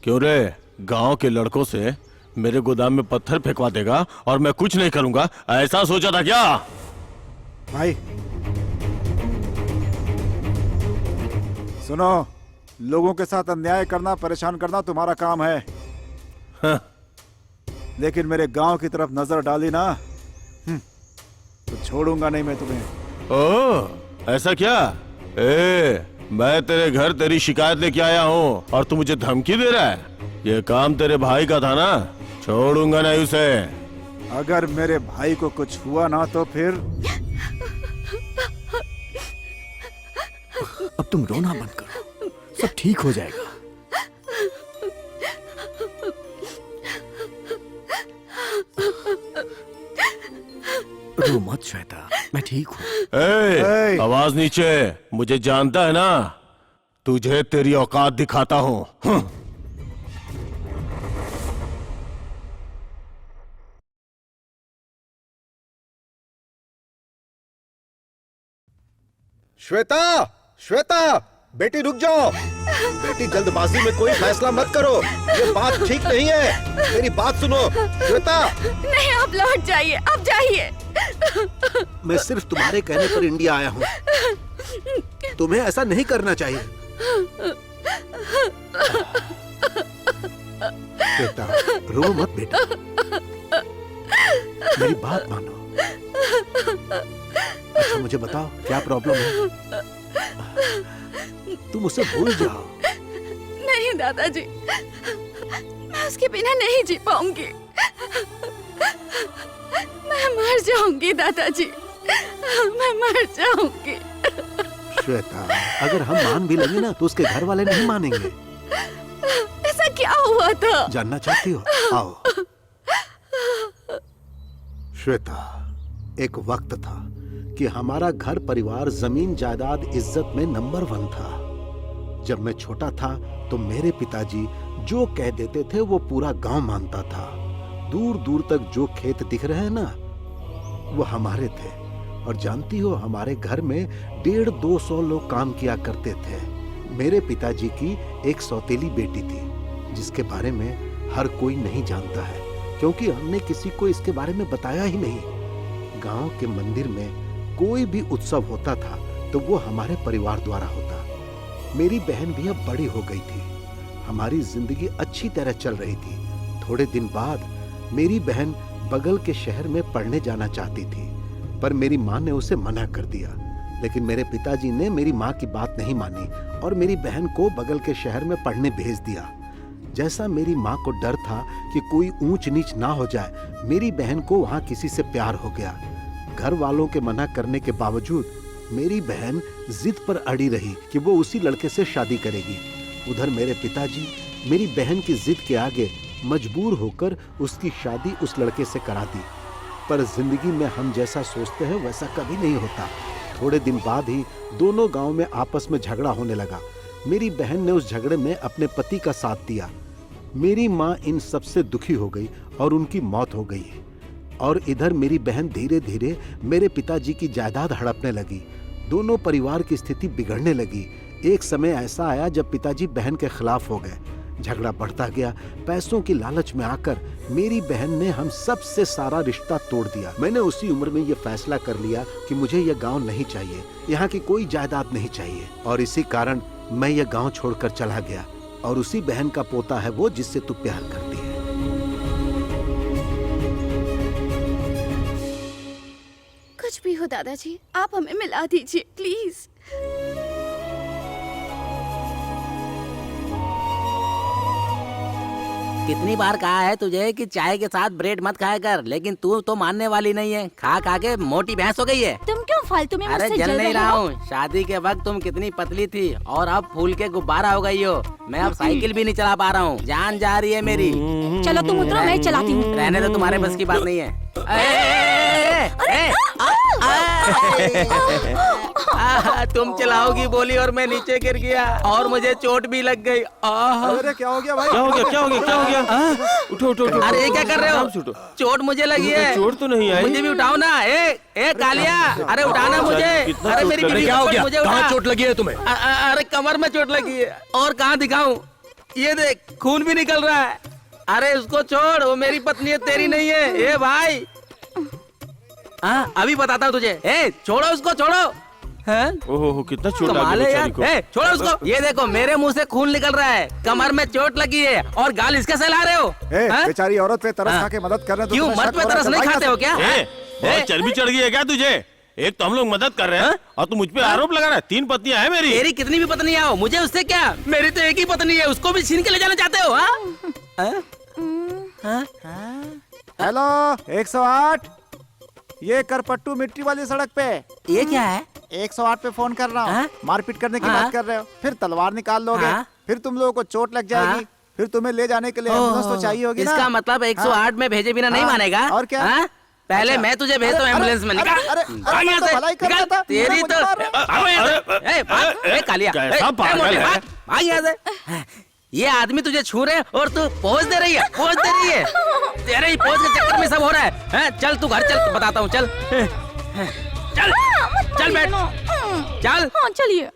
क्यों रे, गांव के लड़कों से मेरे गोदाम में पत्थर फेंकवा देगा और मैं कुछ नहीं करूंगा, ऐसा सोचा था क्या? भाई सुनो, लोगों के साथ अन्याय करना, परेशान करना तुम्हारा काम है। हाँ। लेकिन मेरे गांव की तरफ नजर डाली ना, तो छोड़ूंगा नहीं मैं तुम्हें। ओ, ऐसा क्या? मैं तेरे घर तेरी शिकायत लेके आया हूँ और तू मुझे धमकी दे रहा है? ये काम तेरे भाई का था ना, छोड़ूंगा नहीं उसे। अगर मेरे भाई को कुछ हुआ ना तो फिर अब तुम रोना बंद करो, सब ठीक हो जाएगा। रो मत श्वेता, मैं ठीक हूँ। आवाज नीचे, मुझे जानता है ना, तुझे तेरी औकात दिखाता हूँ। श्वेता, श्वेता, बेटी रुक जाओ। बेटी जल्दबाजी में कोई फैसला मत करो, ये बात ठीक नहीं है। मेरी बात सुनो श्वेता। नहीं, आप लौट जाइए, आप जाइए। मैं सिर्फ तुम्हारे कहने पर इंडिया आया हूँ, तुम्हें ऐसा नहीं करना चाहिए। बेटा रो मत बेटा, मेरी बात मानो। अच्छा मुझे बताओ क्या प्रॉब्लम है? तुम उसे भूल जाओ। नहीं दादाजी, मैं उसके बिना नहीं जी पाऊंगी। मैं मर जाऊंगी दादाजी, मैं मर जाऊंगी। श्वेता, अगर हम मान भी लगे ना तो उसके घर वाले नहीं मानेंगे। ऐसा क्या हुआ था? जानना चाहती हो? आओ। श्वेता, एक वक्त था कि हमारा घर परिवार, जमीन जायदाद, इज्जत में नंबर 1 था। जब मैं छोटा था तो मेरे पिताजी जो कह देते थे वो पूरा गांव मानता था। दूर दूर तक जो खेत दिख रहे हैं ना, वो हमारे थे। और जानती हो, हमारे घर में 150-200 लोग काम किया करते थे। मेरे पिताजी की एक सौतेली बेटी थी, जिसके बारे में हर कोई नहीं जानता है, क्योंकि हमने किसी को इसके बारे में बताया ही नहीं। गांव के मंदिर में कोई भी उत्सव होता था तो वो हमारे परिवार द्वारा होता। मेरी बहन भी अब बड़ी हो गई थी, हमारी जिंदगी अच्छी तरह चल रही थी। थोड़े दिन बाद मेरी बहन बगल के शहर में पढ़ने जाना चाहती थी, पर मेरी माँ ने उसे मना कर दिया। लेकिन मेरे पिताजी ने मेरी माँ की बात नहीं मानी और मेरी बहन को बगल के शहर में पढ़ने भेज दिया। जैसा मेरी माँ को डर था कि कोई ऊंच नीच ना हो जाए, मेरी बहन को वहाँ किसी से प्यार हो गया। घर वालों के मना करने के बावजूद मेरी बहन जिद पर अड़ी रही कि वो उसी लड़के से शादी करेगी। उधर मेरे पिताजी मेरी बहन की जिद के आगे मजबूर होकर उसकी शादी उस लड़के से करा दी। पर जिंदगी में हम जैसा सोचते हैं वैसा कभी नहीं होता। थोड़े दिन बाद ही दोनों गांव में आपस में झगड़ा होने लगा। मेरी बहन ने उस झगड़े में अपने पति का साथ दिया। मेरी माँ इन सब से दुखी हो गई और उनकी मौत हो गई। और इधर मेरी बहन धीरे धीरे मेरे पिताजी की जायदाद हड़पने लगी। दोनों परिवार की स्थिति बिगड़ने लगी। एक समय ऐसा आया जब पिताजी बहन के खिलाफ हो गए। झगड़ा बढ़ता गया। पैसों की लालच में आकर मेरी बहन ने हम सब से सारा रिश्ता तोड़ दिया। मैंने उसी उम्र में ये फैसला कर लिया कि मुझे यह गांव नहीं चाहिए, यहाँ की कोई जायदाद नहीं चाहिए। और इसी कारण मैं यह गांव छोड़कर चला गया। और उसी बहन का पोता है वो जिससे तू प्यार करती है। कुछ भी हो दादाजी, आप हमें मिला दीजिए प्लीज। कितनी बार कहा है तुझे कि चाय के साथ ब्रेड मत खाया कर, लेकिन तू तो मानने वाली नहीं है। खा खा के मोटी भैंस हो गई है। तुम क्यों फालतू में अरे मुझसे जल जल नहीं रहे रहा हो? हूँ। शादी के वक्त तुम कितनी पतली थी और अब फूल के गुब्बारा हो गई हो। मैं अब साइकिल भी नहीं चला पा रहा हूँ, जान जा रही है मेरी। चलो तुम उतरो, मैं चलाती हूँ। रहने तो तुम्हारे बस की बात नहीं है। तुम चलाओगी बोली और मैं नीचे गिर गया और मुझे चोट भी लग गई। अरे क्या हो गया भाई? क्या हो गया, क्या हो गया, क्या हो गया? उठो उठो उठो। अरे क्या कर रहे हो? चोट मुझे लगी है। चोट तो नहीं आई। मुझे भी उठाओ ना। ए कालिया, अरे उठाना मुझे। अरे मेरी बीवी क्या हो गया? मुझे उठा। कहाँ चोट लगी है तुम्हें? अरे कमर में चोट लगी है। और कहाँ दिखाऊं? ये देख, खून भी निकल रहा है। अरे उसको छोड़, वो मेरी पत्नी है, तेरी नहीं है। ए भाई, अभी बताता हूँ तुझे। ए छोड़ो उसको, छोड़ो। ओहो, कितना चोट लगी कमाल है यार। बेचारी को। ए छोड़ो उसको। ये देखो, मेरे मुंह से खून निकल रहा है, कमर में चोट लगी है और गाल इसके सहला रहे हो। बेचारी औरत पे तरस खा के मदद कर रहे हो। क्यों, मर्द पे तरस नहीं खाते हो क्या? बहुत चर्बी चढ़ गई है क्या तुझे? एक तो हम लोग मदद कर रहे हैं और तू मुझ पे आरोप लगा रहा है। 3 पत्नियां हैं मेरी। तेरी कितनी भी पत्नियां हो, मुझे उससे क्या? मेरी तो एक ही पत्नी है, उसको भी छीन के ले जाना चाहते हो? हेलो 108, ये करपट्टू मिट्टी वाली सड़क पे। ये क्या है? 108 पे फोन कर रहा हूँ। मारपीट करने की बात कर रहे हो, फिर तलवार निकाल लोगे, फिर तुम लोगों को चोट लग जाएगी, फिर तुम्हें ले जाने के लिए एम्बुलेंस तो चाहिए होगी ना। इसका मतलब 108 में भेजे बिना नहीं मानेगा? और क्या? पहले मैं तुझे भेजता हूँ एम्बुलेंस में। निकाल तेरी तो। कालिया, भाग यहाँ से। ये आदमी तुझे छू रहे और तू पोज दे रही है, पोज दे रही है। तेरे ही पोज के चक्कर में सब हो रहा है। चल तू घर चल, बताता हूँ। चल चल चल बैठ, चल। हाँ चलिए।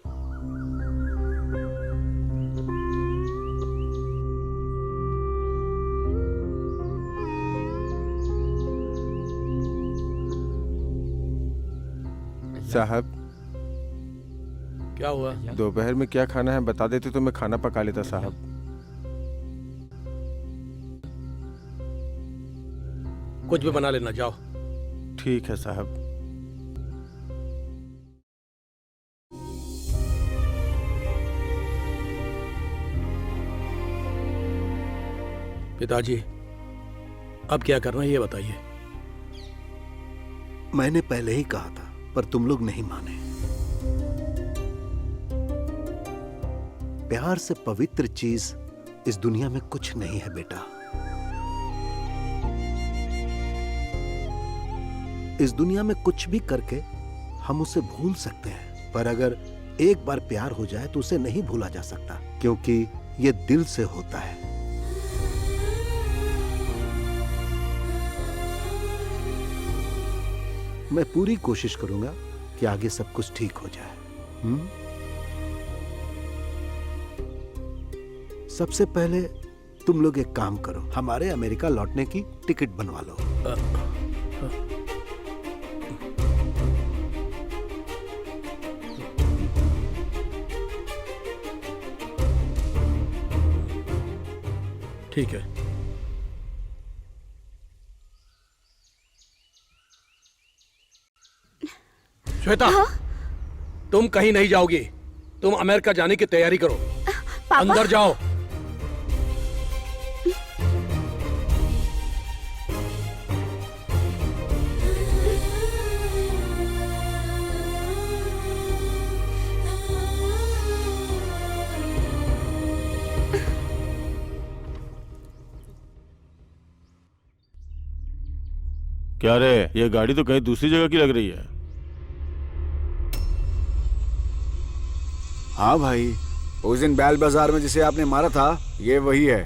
साहब, क्या हुआ? दोपहर में क्या खाना है बता देते तो मैं खाना पका लेता साहब। कुछ भी बना लेना, जाओ। ठीक है साहब। पिताजी, अब क्या करना है ये बताइए। मैंने पहले ही कहा था, पर तुम लोग नहीं माने। प्यार से पवित्र चीज इस दुनिया में कुछ नहीं है बेटा। इस दुनिया में कुछ भी करके हम उसे भूल सकते हैं, पर अगर एक बार प्यार हो जाए तो उसे नहीं भूला जा सकता, क्योंकि ये दिल से होता है। मैं पूरी कोशिश करूंगा कि आगे सब कुछ ठीक हो जाए। सबसे पहले तुम लोग एक काम करो, हमारे अमेरिका लौटने की टिकट बनवा लो। ठीक है। श्वेता, तुम कहीं नहीं जाओगी। तुम अमेरिका जाने की तैयारी करो। अंदर जाओ। क्या रे, ये गाड़ी तो कहीं दूसरी जगह की लग रही है। हाँ भाई, उस दिन बैल बाजार में जिसे आपने मारा था, ये वही है।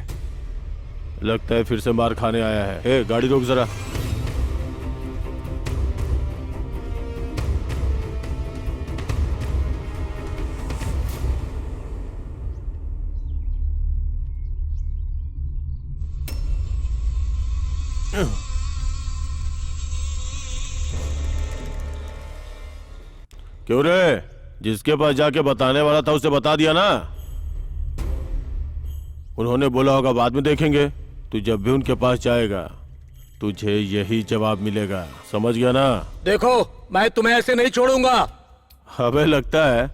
लगता है फिर से मार खाने आया है। ए, गाड़ी रोक जरा। क्यों रे, जिसके पास जाके बताने वाला था उसे बता दिया ना। उन्होंने बोला होगा बाद में देखेंगे। तू जब भी उनके पास जाएगा तुझे यही जवाब मिलेगा, समझ गया ना? देखो मैं तुम्हें ऐसे नहीं छोड़ूंगा। हमें लगता है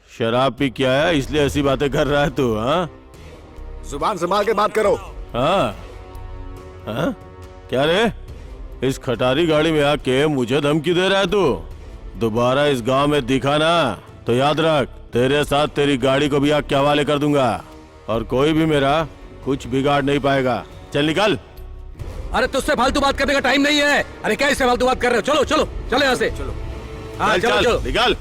शराब पी के आया इसलिए ऐसी बातें कर रहा है तू। हाँ जुबान संभाल के बात करो। हाँ हाँ, क्या रे, इस खटारी गाड़ी में आके मुझे धमकी दे रहा है तू? दोबारा इस गांव में दिखा ना तो याद रख, तेरे साथ तेरी गाड़ी को भी आग के हवाले कर दूंगा और कोई भी मेरा कुछ बिगाड़ नहीं पाएगा। चल निकल। अरे तुझसे फालतू बात करने का टाइम नहीं है। अरे क्या इससे फालतू बात कर रहे हो? चलो चलो चलो यहाँ से। चलो हाँ चल, चलो चल, चलो निकल।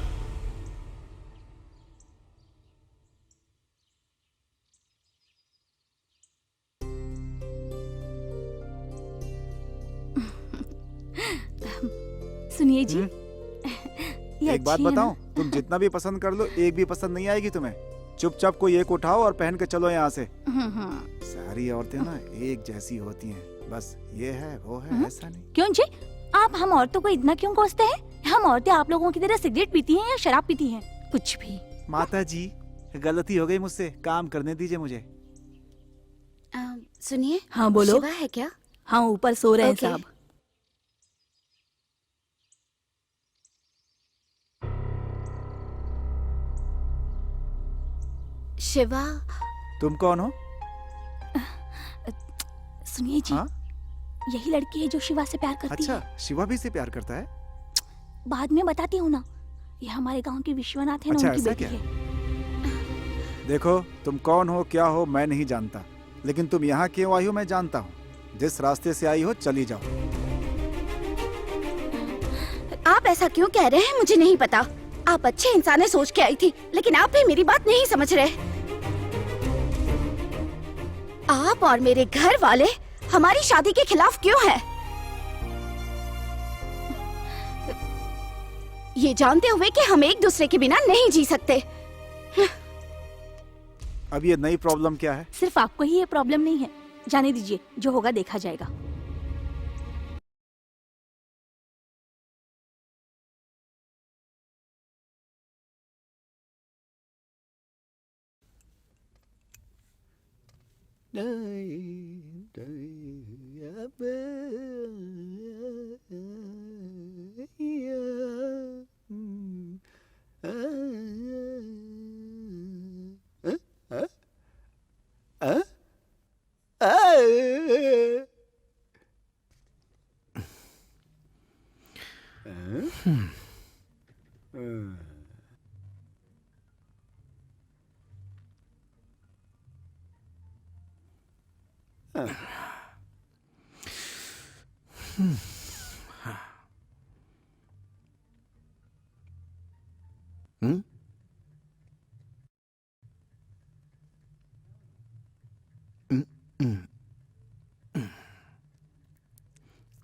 सुनिए जी, ये एक बात अच्छी है ना? बताऊं, तुम जितना भी पसंद कर लो एक भी पसंद नहीं आएगी तुम्हें। चुपचाप कोई एक उठाओ और पहन के चलो यहाँ से। सारी औरतें ना एक जैसी होती हैं, बस ये है वो है, ऐसा नहीं। क्यों जी, आप हम औरतों को इतना क्यों कोसते हैं? हम औरतें आप लोगों की तरह सिगरेट पीती हैं या शराब पीती हैं? कुछ भी। माता जी गलती हो गई मुझसे, काम करने दीजिए मुझे। सुनिए। हाँ बोलो। शिवा है क्या? हाँ ऊपर सो रहे हैं ओके। साहब। शिवा। तुम कौन हो? सुनिए जी, हाँ? यही लड़की है जो शिवा से प्यार करती अच्छा, है। शिवा भी से प्यार करता है? बाद में बताती हूँ ना। ये हमारे गांव के विश्वनाथ है ना, अच्छा, उनकी ऐसा बेटी क्या? है। देखो तुम कौन हो क्या हो मैं नहीं जानता, लेकिन तुम यहाँ क्यों आई हो मैं जानता हूँ। जिस रास्ते से आई हो चली जाओ। आप ऐसा क्यों कह रहे हैं मुझे नहीं पता। आप अच्छे इंसान सोच के आई थी, लेकिन आप भी मेरी बात नहीं समझ रहे। आप और मेरे घर वाले हमारी शादी के खिलाफ क्यों हैं? ये जानते हुए कि हम एक दूसरे के बिना नहीं जी सकते। अब ये नई प्रॉब्लम क्या है? सिर्फ आपको ही ये प्रॉब्लम नहीं है। जाने दीजिए, जो होगा देखा जाएगा।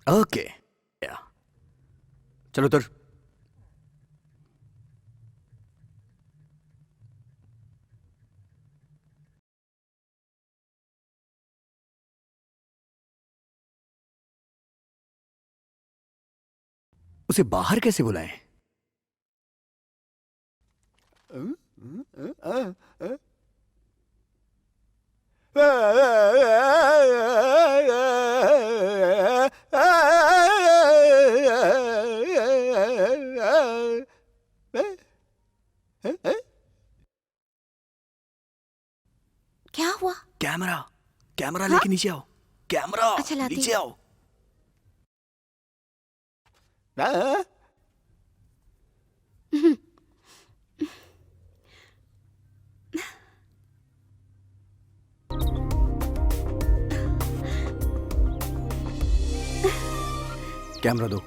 ओके, चलो उतर। उसे बाहर कैसे बुलाएं? क्या हुआ? कैमरा, कैमरा लेके नीचे आओ। कैमरा अच्छा, लाती नीचे हूँ। आओ। कैमरा दो।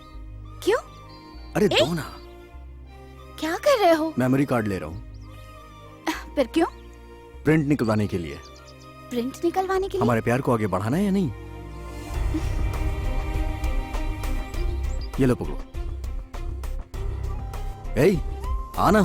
क्यों? अरे दो ना। क्या कर रहे हो? मेमोरी कार्ड ले रहा हूँ। फिर क्यों? प्रिंट निकलवाने के लिए। प्रिंट निकलवाने के लिए? हमारे प्यार को आगे बढ़ाना है या नहीं? ये लो पकड़ो। ए, आना।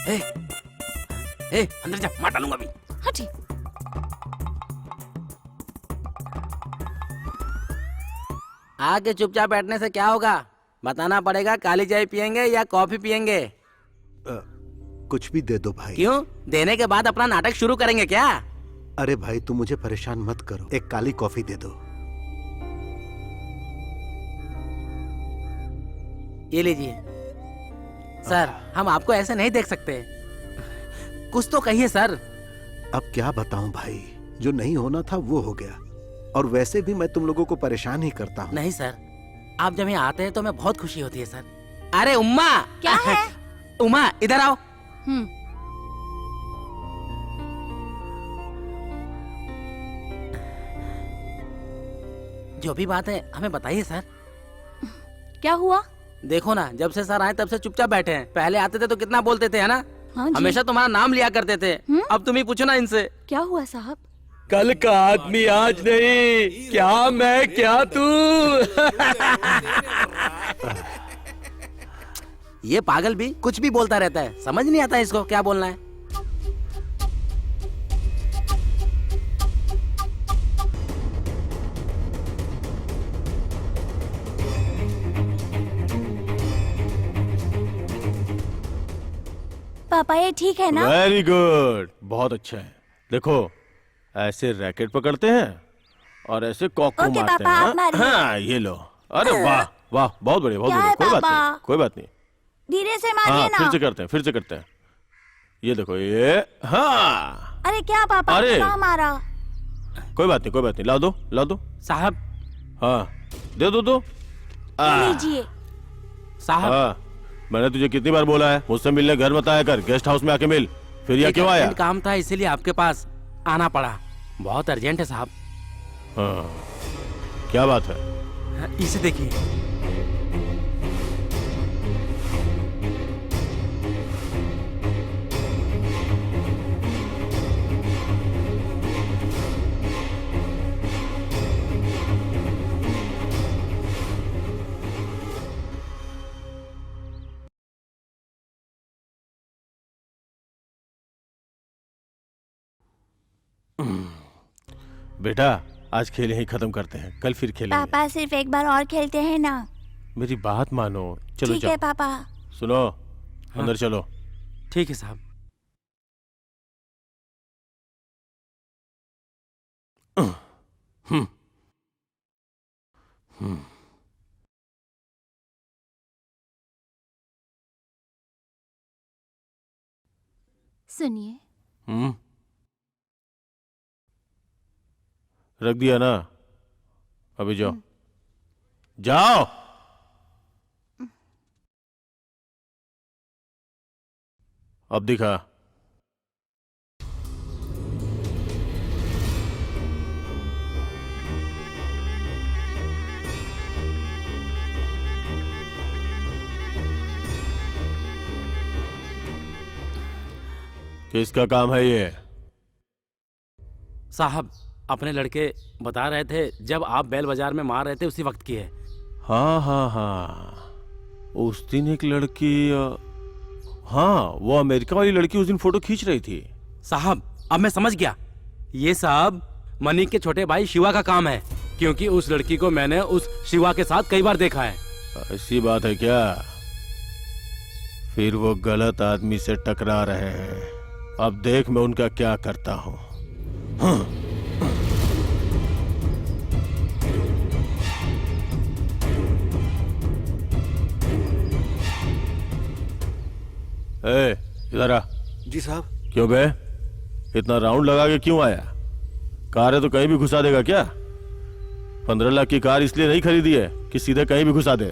ए, ए, अंदर जा, मार डालूंगा अभी। हटी। आके चुपचाप बैठने से क्या होगा? बताना पड़ेगा, काली चाय पियेंगे या कॉफी पियेंगे? कुछ भी दे दो भाई। क्यों? देने के बाद अपना नाटक शुरू करेंगे क्या? अरे भाई तुम मुझे परेशान मत करो, एक काली कॉफी दे दो। ये लीजिए। सर, हम आपको ऐसे नहीं देख सकते, कुछ तो कहिए सर। अब क्या बताऊं भाई, जो नहीं होना था वो हो गया, और वैसे भी मैं तुम लोगों को परेशान ही करता हूँ। नहीं सर, आप जब यहाँ आते हैं तो हमें बहुत खुशी होती है सर। अरे उम्मा! क्या है? उम्मा इधर आओ। जो भी बात है हमें बताइए सर। क्या हुआ? देखो ना, जब से सर आए तब से चुपचाप बैठे हैं। पहले आते थे तो कितना बोलते थे, है ना? हाँ जी। हमेशा तुम्हारा नाम लिया करते थे। अब तुम ही पूछो ना इनसे। क्या हुआ साहब? कल का आदमी आज नहीं, क्या मैं क्या तू। ये पागल भी कुछ भी बोलता रहता है, समझ नहीं आता इसको क्या बोलना है। पापा ये ठीक है ना? वेरी गुड, बहुत अच्छा है। देखो, ऐसे रैकेट पकड़ते हैं और ऐसे कॉक को ओके मारते पापा, हैं। आप मारिए। हाँ, ये लो। अरे वाह वाह, बहुत बढ़िया, बहुत क्या बढ़िया। है कोई बात पापा? नहीं, कोई बात नहीं। धीरे से हाँ, मारिए ना। फिर से करते हैं, फिर से करते हैं। ये देखो, ये हाँ। अरे क्या पापा, अरे। क्या मारा? कोई बात नहीं, कोई बात नहीं। ला दो, ला दो साहब। हाँ, दे दो। लीजिए साहब। हाँ, मैंने तुझे कितनी बार बोला है, मुझसे मिलने घर मत आया कर, गेस्ट हाउस में आके मिल। फिर यह एक क्यों आया? अर्जेंट काम था इसीलिए आपके पास आना पड़ा। बहुत अर्जेंट है साहब। हाँ, क्या बात है? इसे देखिए। बेटा, आज खेल यहीं खत्म करते हैं, कल फिर खेलेंगे। पापा सिर्फ एक बार और खेलते हैं ना? मेरी बात मानो, चलो ठीक है पापा। सुनो, अंदर चलो। ठीक है साहब। सुनिए, रख दिया ना? अभी जाओ, जाओ। अब दिखा। किसका काम है ये? साहब, अपने लड़के बता रहे थे जब आप बैल बाजार में मार रहे थे उसी वक्त की है। हाँ हाँ हाँ, उस दिन एक लड़की, हाँ, वो अमेरिका वाली लड़की उस दिन फोटो खींच रही थी। साहब, अब मैं समझ गया। ये साहब मनीष के छोटे भाई शिवा का काम है, क्योंकि उस लड़की को मैंने उस शिवा के साथ कई बार देखा है। ऐसी बात है क्या? फिर वो गलत आदमी से टकरा रहे हैं। अब देख मैं उनका क्या करता हूँ। इधर आ। जी साहब। क्यों बे, इतना राउंड लगा के क्यों आया? कार है तो कहीं भी घुसा देगा क्या? 15 लाख की कार इसलिए नहीं खरीदी है कि सीधे कहीं भी घुसा दे।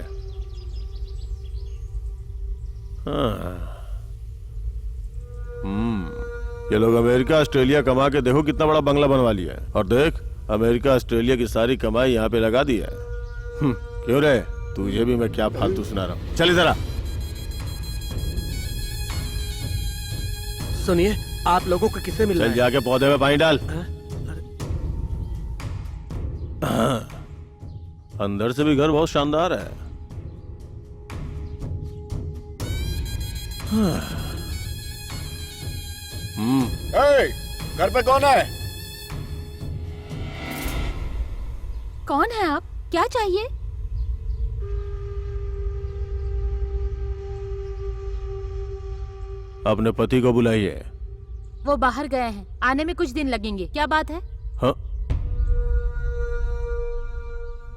हाँ। ये लोग अमेरिका ऑस्ट्रेलिया कमा के देखो कितना बड़ा बंगला बनवा लिया है, और देख अमेरिका ऑस्ट्रेलिया की सारी कमाई यहाँ पे लगा दी है। क्यों रे, तुझे भी मैं क्या फालतू सुना रहा हूँ। चल इधर आ। सुनिए, आप लोगों को किससे मिलना चल है? जाके पौधे में पानी डाल। अंदर से भी घर बहुत शानदार है। घर पे कौन है? कौन है आप? क्या चाहिए? अपने पति को बुलाइए। वो बाहर गए हैं, आने में कुछ दिन लगेंगे। क्या बात है? हाँ?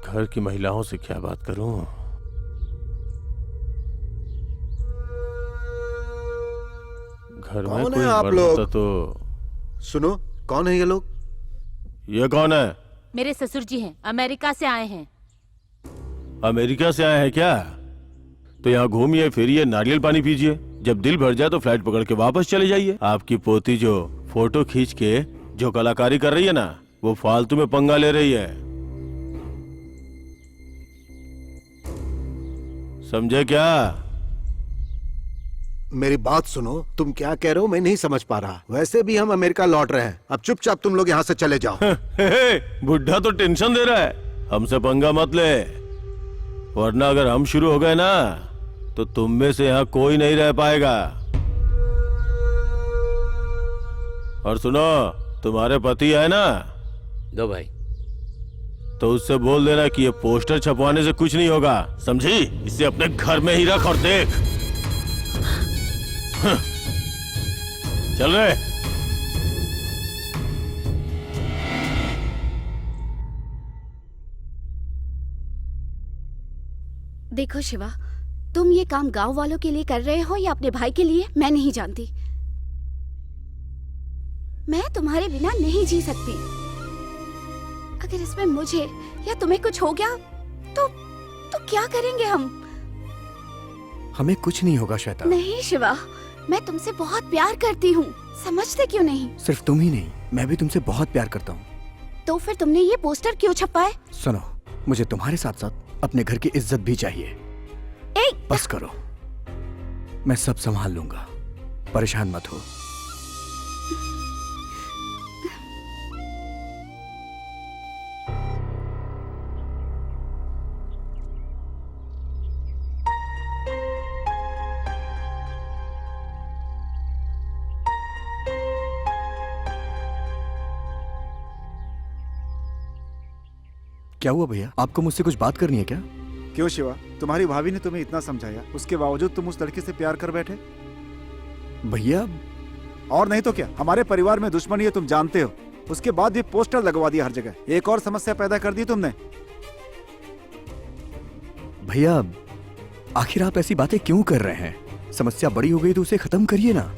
घर की महिलाओं से क्या बात करूं? घर में कौन कोई है आप मर्द लोग? होता तो। सुनो, कौन है ये लोग? ये कौन है? मेरे ससुर जी हैं, अमेरिका से आए हैं। अमेरिका से आए हैं क्या? तो यहाँ घूमिए फिरिए, नारियल पानी पीजिए। जब दिल भर जाए तो फ्लाइट पकड़ के वापस चले जाइए। आपकी पोती जो फोटो खींच के जो कलाकारी कर रही है ना, वो फालतू में पंगा ले रही है। समझे क्या? मेरी बात सुनो, तुम क्या कह रहे हो मैं नहीं समझ पा रहा। वैसे भी हम अमेरिका लौट रहे हैं, अब चुपचाप तुम लोग यहाँ से चले जाओ। बुढ़ा तो टेंशन दे रहा है। हमसे पंगा मत ले, वरना अगर हम शुरू हो गए ना तो तुम में से यहाँ कोई नहीं रह पाएगा। और सुनो, तुम्हारे पति है ना? दो भाई। तो उससे बोल देना कि ये पोस्टर छपवाने से कुछ नहीं होगा, समझी? इसे अपने घर में ही रख और देख। चल रहे। देखो शिवा, तुम ये काम गांव वालों के लिए कर रहे हो या अपने भाई के लिए, मैं नहीं जानती। मैं तुम्हारे बिना नहीं जी सकती। अगर इसमें मुझे या तुम्हें कुछ हो गया तो क्या करेंगे हम? हमें कुछ नहीं होगा श्वेता। नहीं शिवा, मैं तुमसे बहुत प्यार करती हूँ, समझते क्यों नहीं? सिर्फ तुम ही नहीं, मैं भी तुमसे बहुत प्यार करता हूँ। तो फिर तुमने ये पोस्टर क्यों छपाए? सुनो, मुझे तुम्हारे साथ साथ अपने घर की इज्जत भी चाहिए। बस करो, मैं सब संभाल लूंगा, परेशान मत हो। क्या हुआ भैया, आपको मुझसे कुछ बात करनी है क्या? क्यों शिवा, तुम्हारी भाभी ने तुम्हें इतना समझाया, उसके बावजूद तुम उस लड़के से प्यार कर बैठे? भैया, और नहीं तो क्या, हमारे परिवार में दुश्मनी है, तुम जानते हो। उसके बाद भी पोस्टर लगवा दिया हर जगह। एक और समस्या पैदा कर दी तुमने। भैया, आखिर आप ऐसी बातें क्यों कर रहे हैं? समस्या बड़ी हो गई तो उसे खत्म करिए ना।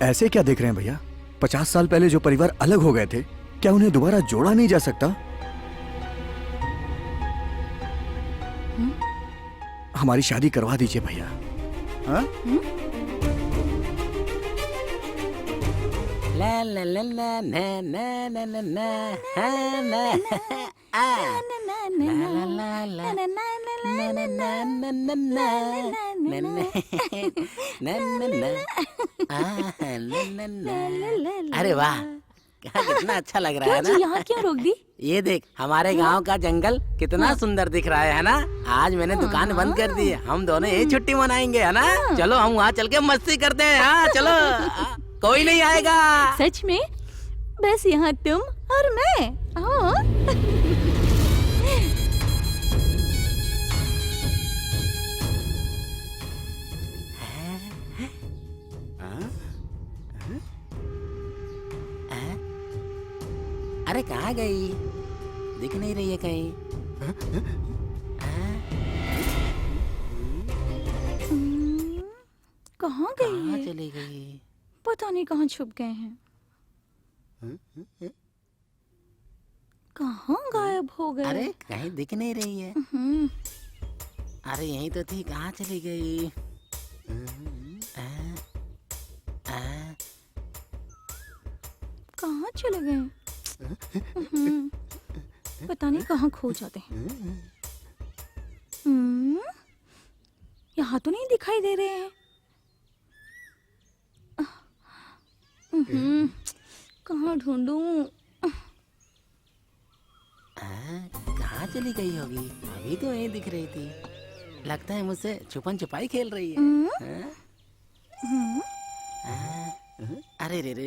ऐसे क्या देख रहे हैं भैया? 50 साल पहले जो परिवार अलग हो गए थे, क्या उन्हें दोबारा जोड़ा नहीं जा सकता? हमारी शादी करवा दीजिए भैया। हाँ? ला ला ला ला ना ना ना ना ना हा ना आ ला ला ला ला ना ना ना ना ना ना ना ना ना। अरे वाह, कितना अच्छा लग रहा है ना। यहाँ क्यों रोक दी? ये देख, हमारे गांव का जंगल कितना सुंदर दिख रहा है ना। आज मैंने दुकान बंद कर दी है, हम दोनों यही छुट्टी मनाएंगे, है ना? चलो हम वहाँ चल के मस्ती करते हैं। हाँ चलो, कोई नहीं आएगा। सच में? बस यहाँ तुम और मैं। अरे कहाँ गई? दिख नहीं रही है कहीं। कहाँ गई कहाँ है? चली गई? पता नहीं कहाँ छुप गए हैं। कहाँ गायब हो गए? अरे कहीं दिख नहीं रही है। अरे यहीं तो थी, कहाँ चली गई? कहाँ चले गए? पता नहीं कहाँ खो जाते हैं। यहाँ तो नहीं दिखाई दे रहे हैं। कहाँ ढूंढूं? कहाँ चली गई होगी? अभी तो यहीं दिख रही थी। लगता है मुझसे छुपन छुपाई खेल रही है। अरे रे रे।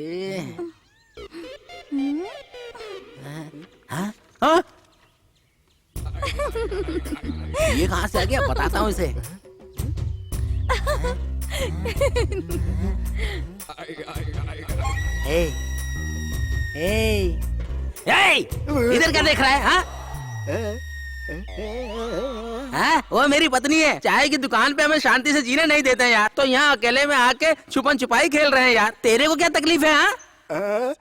ये कहाँ से आ गया? बताता हूँ इसे। इधर क्या देख रहा है? हाँ? हाँ? वो मेरी पत्नी है। चाय की दुकान पे हमें शांति से जीने नहीं देते हैं यार, तो यहाँ अकेले में आके छुपन छुपाई खेल रहे हैं यार। तेरे को क्या तकलीफ है? हाँ?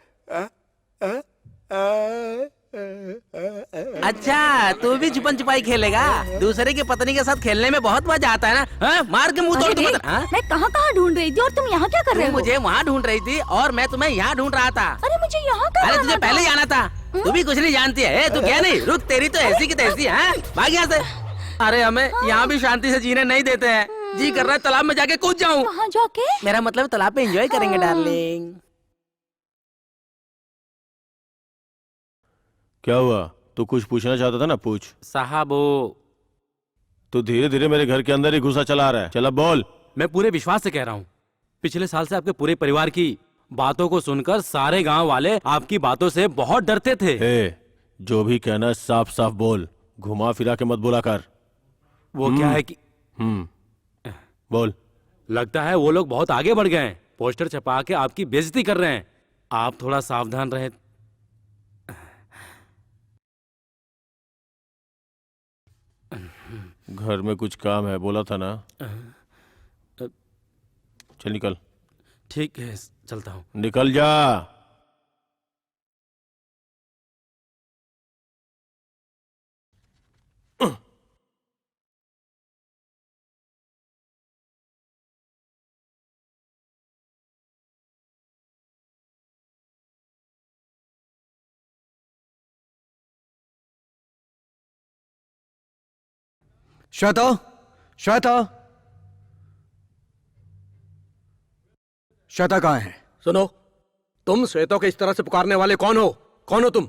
अच्छा, तू भी छुपन छुपाई खेलेगा? दूसरे की पत्नी के साथ खेलने में बहुत मजा आता है ना? हाँ? मार के मुंह तोड़ दूंगा। मैं कहाँ ढूंढ रही थी और तुम यहाँ क्या कर रहे हो? मुझे वहाँ ढूंढ रही थी और मैं तुम्हें यहाँ ढूंढ रहा था। अरे मुझे यहाँ कहाँ? अरे तुझे पहले ही आना था। तू भी कुछ नहीं जानती है। तू क्या नहीं? रुक, तेरी तो ऐसी की तैसी है। भाग यहाँ से। अरे हमें यहाँ भी शांति से जीने नहीं देते हैं। जी कर रहा है तालाब में जाके कूद जाऊँ। वहाँ जाके? मेरा मतलब तालाब पे एंजॉय करेंगे डार्लिंग। क्या हुआ? तू कुछ पूछना चाहता था ना? पूछ। साहब तू धीरे धीरे मेरे घर के अंदर ही घुसा चला रहा है। चल अब बोल। मैं पूरे विश्वास से कह रहा हूँ, पिछले साल से आपके पूरे परिवार की बातों को सुनकर सारे गांव वाले आपकी बातों से बहुत डरते थे। जो भी कहना साफ साफ बोल, घुमा फिरा के मत बोला कर। वो क्या है कि बोल। लगता है वो लोग बहुत आगे बढ़ गए हैं। पोस्टर छपा के आपकी बेइज्जती कर रहे हैं। आप थोड़ा सावधान रहें। घर में कुछ काम है, बोला था ना। चल निकल। ठीक है, चलता हूँ। निकल जा। श्वेता, श्वेता, श्वेता कहाँ है? सुनो, तुम श्वेता को इस तरह से पुकारने वाले कौन हो? कौन हो तुम?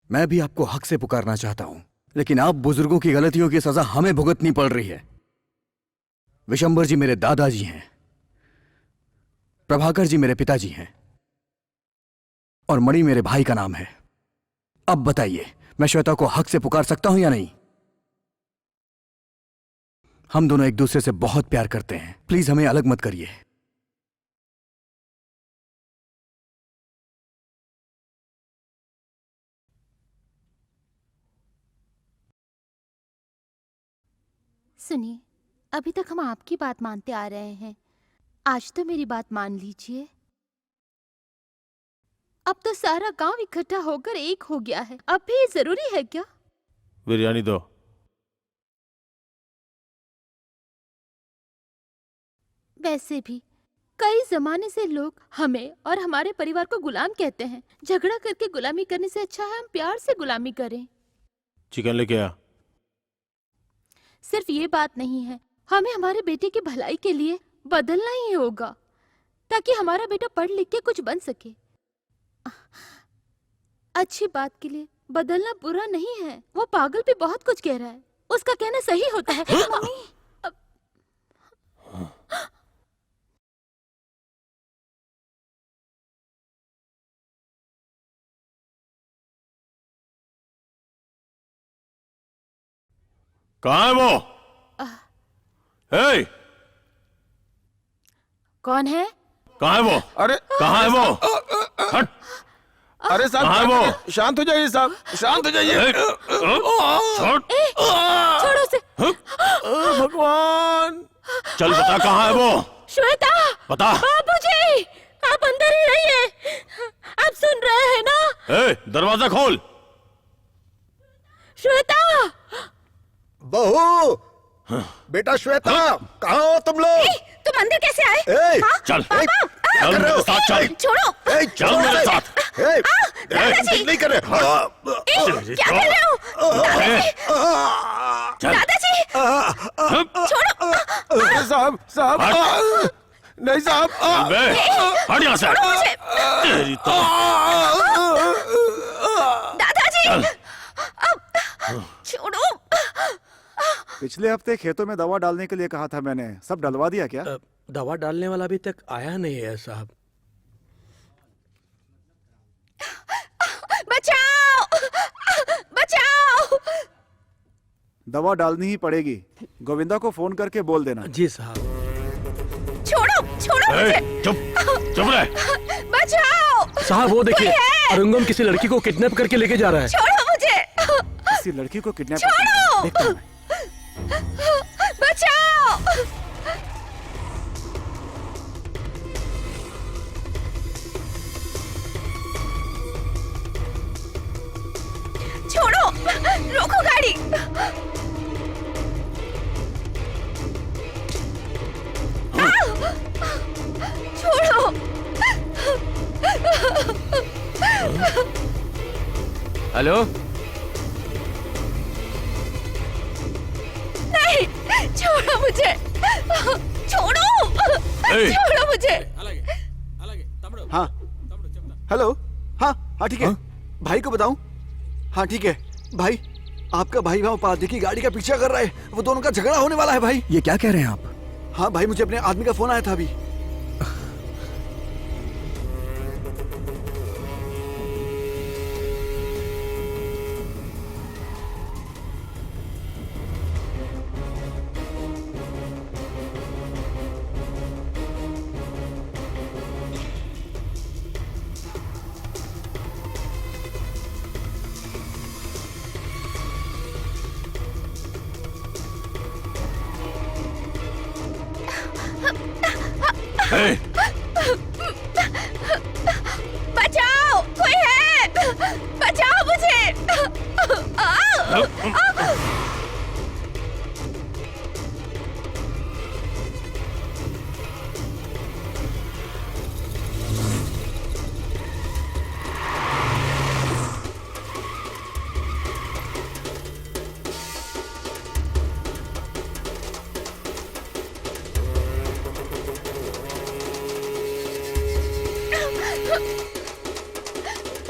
मैं भी आपको हक से पुकारना चाहता हूं, लेकिन आप बुजुर्गों की गलतियों की सजा हमें भुगतनी पड़ रही है। विशंबर जी मेरे दादाजी हैं, प्रभाकर जी मेरे पिताजी हैं और मणि मेरे भाई का नाम है। अब बताइए, मैं श्वेता को हक से पुकार सकता हूं या नहीं? हम दोनों एक दूसरे से बहुत प्यार करते हैं। प्लीज हमें अलग मत करिए। सुनिए, अभी तक हम आपकी बात मानते आ रहे हैं, आज तो मेरी बात मान लीजिए। अब तो सारा गांव इकट्ठा होकर एक हो गया है। अब भी ये जरूरी है क्या? बिरयानी दो। वैसे भी कई जमाने से लोग हमें और हमारे परिवार को गुलाम कहते हैं। झगड़ा करके गुलामी करने से अच्छा है हम प्यार से गुलामी करें। चिकन लेके आ। सिर्फ ये बात नहीं है, हमें हमारे बेटे की भलाई के लिए बदलना ही होगा, ताकि हमारा बेटा पढ़ लिख के कुछ बन सके। अच्छी बात के लिए बदलना बुरा नहीं है। वो पागल भी बहुत कुछ कह रहा है, उसका कहना सही होता है। मम्मी, कहाँ है वो? कौन है? कहाँ है वो? अरे कहाँ है वो? हट। अरे साहब, कहाँ है वो? शांत हो जाइए साहब, शांत हो जाइए। छोड़ो उसे। भगवान, चल बता कहाँ है वो? श्वेता, बता। बाबूजी, आप अंदर ही रहिए। आप सुन रहे हैं ना? दरवाजा खोल। श्वेता, बहू, बेटा श्वेता, कहाँ हो तुम लोग? तुम अंदर कैसे आए? चल, चल मेरे साथ चल। छोड़ो। चल मेरे साथ। ठीक नहीं कर रहे। क्या कर रहे हो? दादाजी, छोड़ो। अरे साहब, साहब, नहीं साहब, हट यहाँ से। तेरी तो। दादाजी, छोड़ो। पिछले हफ्ते खेतों में दवा डालने के लिए कहा था मैंने, सब डलवा दिया क्या? दवा डालने वाला अभी तक आया नहीं है साहब। बचाओ! बचाओ! दवा डालनी ही पड़ेगी। गोविंदा को फोन करके बोल देना। जी साहब। छोड़ो, छोड़ो मुझे! चुप रहे। बचाओ! साहब वो देखिए, अरुंगम किसी लड़की को किडनैप करके लेके जा रहा है। छोड़ो मुझे! किसी लड़की को किडनैप छोड़ो! देखता हूं मैं। बचाओ! छोड़ो! रोको गाड़ी! छोड़ो! हेलो, नहीं! छोड़ो मुझे! छोड़ो! छोड़ो मुझे! हाँ हेलो। हाँ हाँ ठीक है। भाई को बताऊं? हाँ ठीक है भाई, आपका भाई वहाँ उपाध्याय की गाड़ी का पीछा कर रहा है, वो दोनों का झगड़ा होने वाला है भाई। ये क्या कह रहे हैं आप? हाँ भाई, मुझे अपने आदमी का फोन आया था अभी। बचाओ! कोई है! बचाओ मुझे!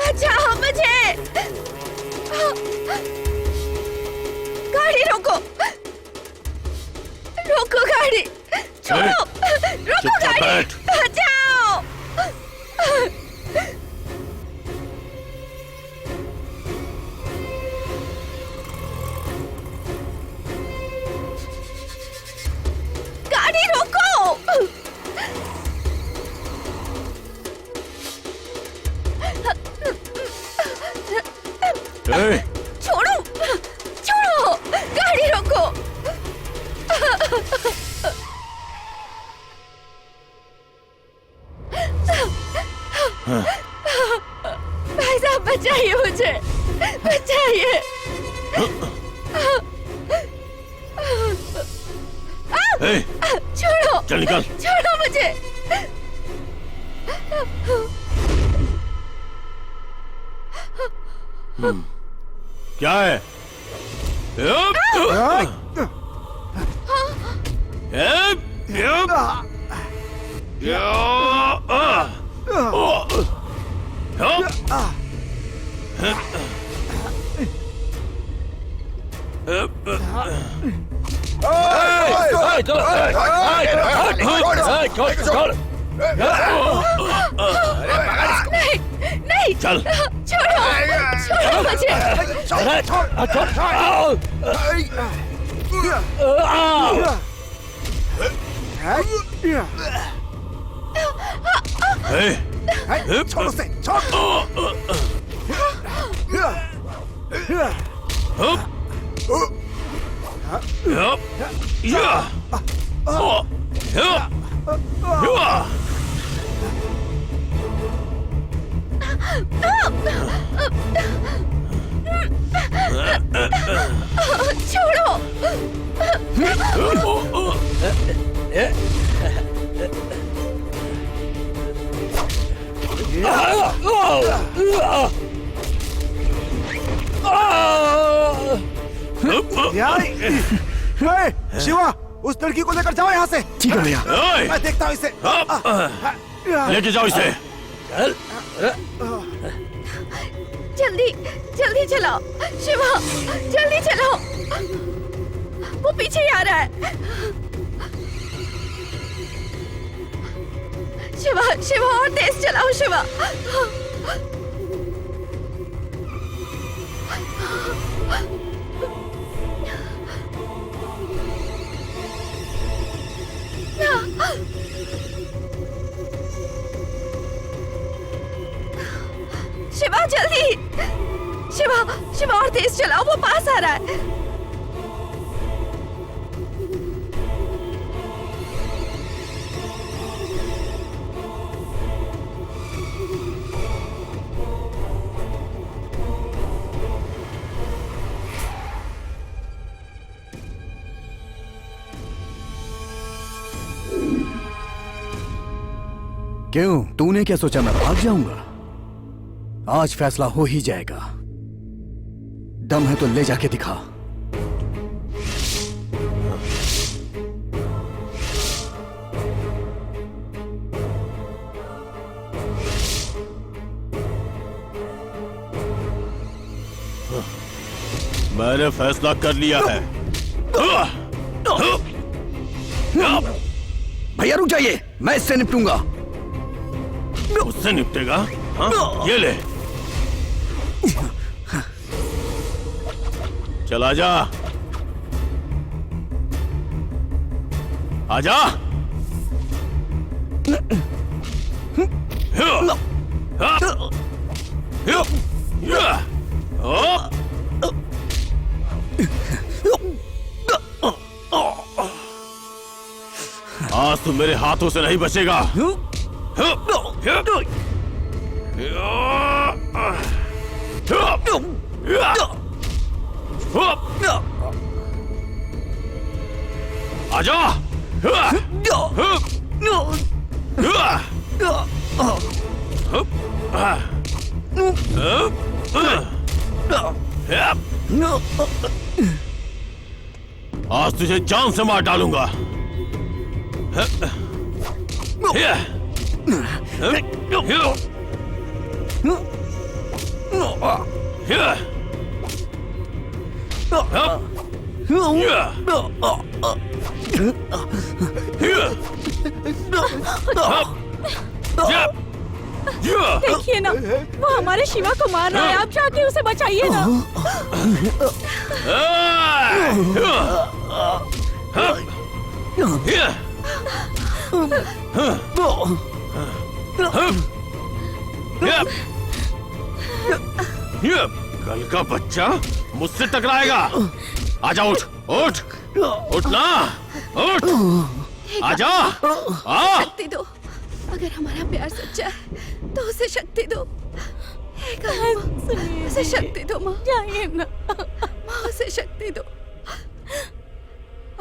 बचाओ मुझे! गाड़ी रोको! रोको गाड़ी! छोड़ो! रोको गाड़ी! बचाओ! गाड़ी रोको! छोड़ो! छोड़ो! गाड़ी रोको! भाई साहब बचाइए मुझे! बचाइए! छोड़ो! चल निकल। छोड़ो मुझे! क्या है? नहीं! नहीं! चल। छोड़ो! छोड़ो मुझे! छोड़ उसे! छोड़! छोड़ो! शिवा, उस लड़की को लेकर जाओ यहाँ से। ठीक है भैया। मैं देखता हूँ इसे। लेके जाओ इसे। जल्दी जल्दी चलाओ शिवा, जल्दी चलाओ। वो पीछे ही आ रहा है। शिवा, शिवा और तेज चलाओ शिवा। शिवा जल्दी, शिवा, शिवा और तेज चलाओ, वो पास आ रहा है। क्यों, तूने क्या सोचा मैं भाग जाऊंगा? आज फैसला हो ही जाएगा। दम है तो ले जाके दिखा। मैंने फैसला कर लिया है। भैया रुक जाइए, मैं इससे निपटूंगा। उससे निपटेगा? हाँ? ये ले। चल आजा, आजा। आज तू मेरे हाथों से नहीं बचेगा। आजा। आज तुझे जान से मार डालूंगा। देखिए ना, वो हमारे शिवा को मार रहा है। आप जाके उसे बचाइए ना। कल का बच्चा मुझसे टकराएगा। आजा, उठ उठ उठ ना, उठ। आजा, आ। शक्ति दो, अगर हमारा प्यार सच्चा है तो उसे शक्ति दो। उसे शक्ति दो माँ, जाइए ना माँ, उसे शक्ति दो।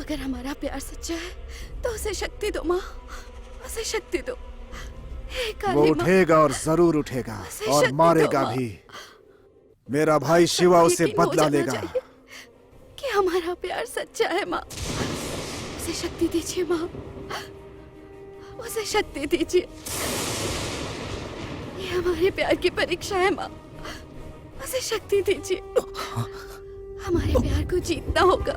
अगर हमारा प्यार सच्चा है तो उसे शक्ति दो माँ, उसे शक्ति दो। वो उठेगा और जरूर उठेगा और मारेगा भी। मेरा भाई शिवा उससे बदला लेगा। कि हमारा प्यार सच्चा है माँ, उसे शक्ति दीजिए माँ, उसे शक्ति दीजिए। ये हमारे प्यार की परीक्षा है माँ, उसे शक्ति दीजिए। हमारे प्यार को जीतना होगा,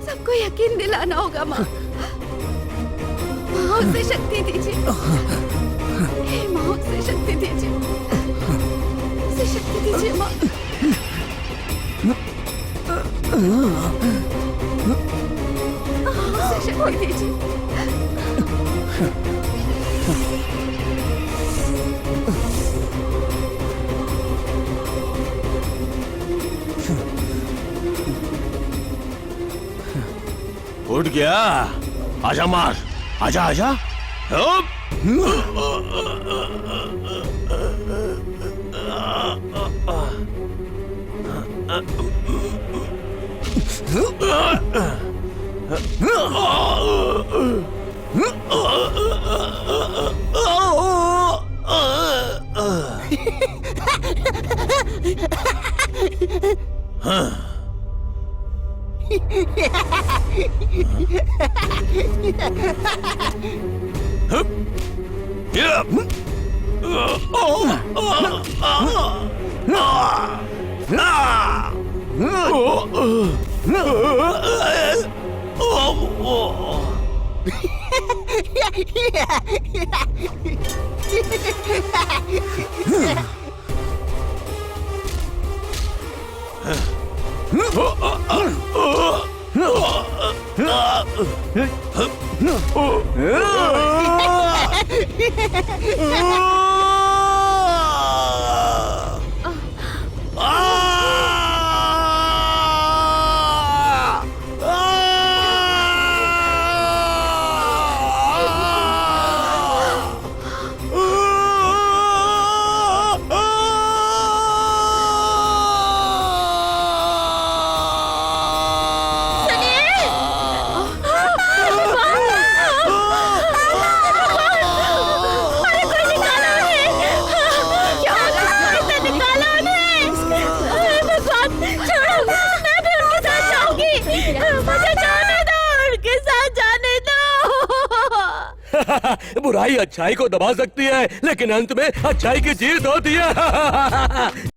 सबको यकीन दिलाना होगा माँ। माँ उसे शक्ति दीजिए, हे माँ उसे शक्ति दीजिए, उसे शक्ति दीजिए माँ। उसे शक्ति दीजिए। उठ गया, आजा मार, आजा आजा। बुराई अच्छाई को दबा सकती है, लेकिन अंत में अच्छाई की जीत होती है।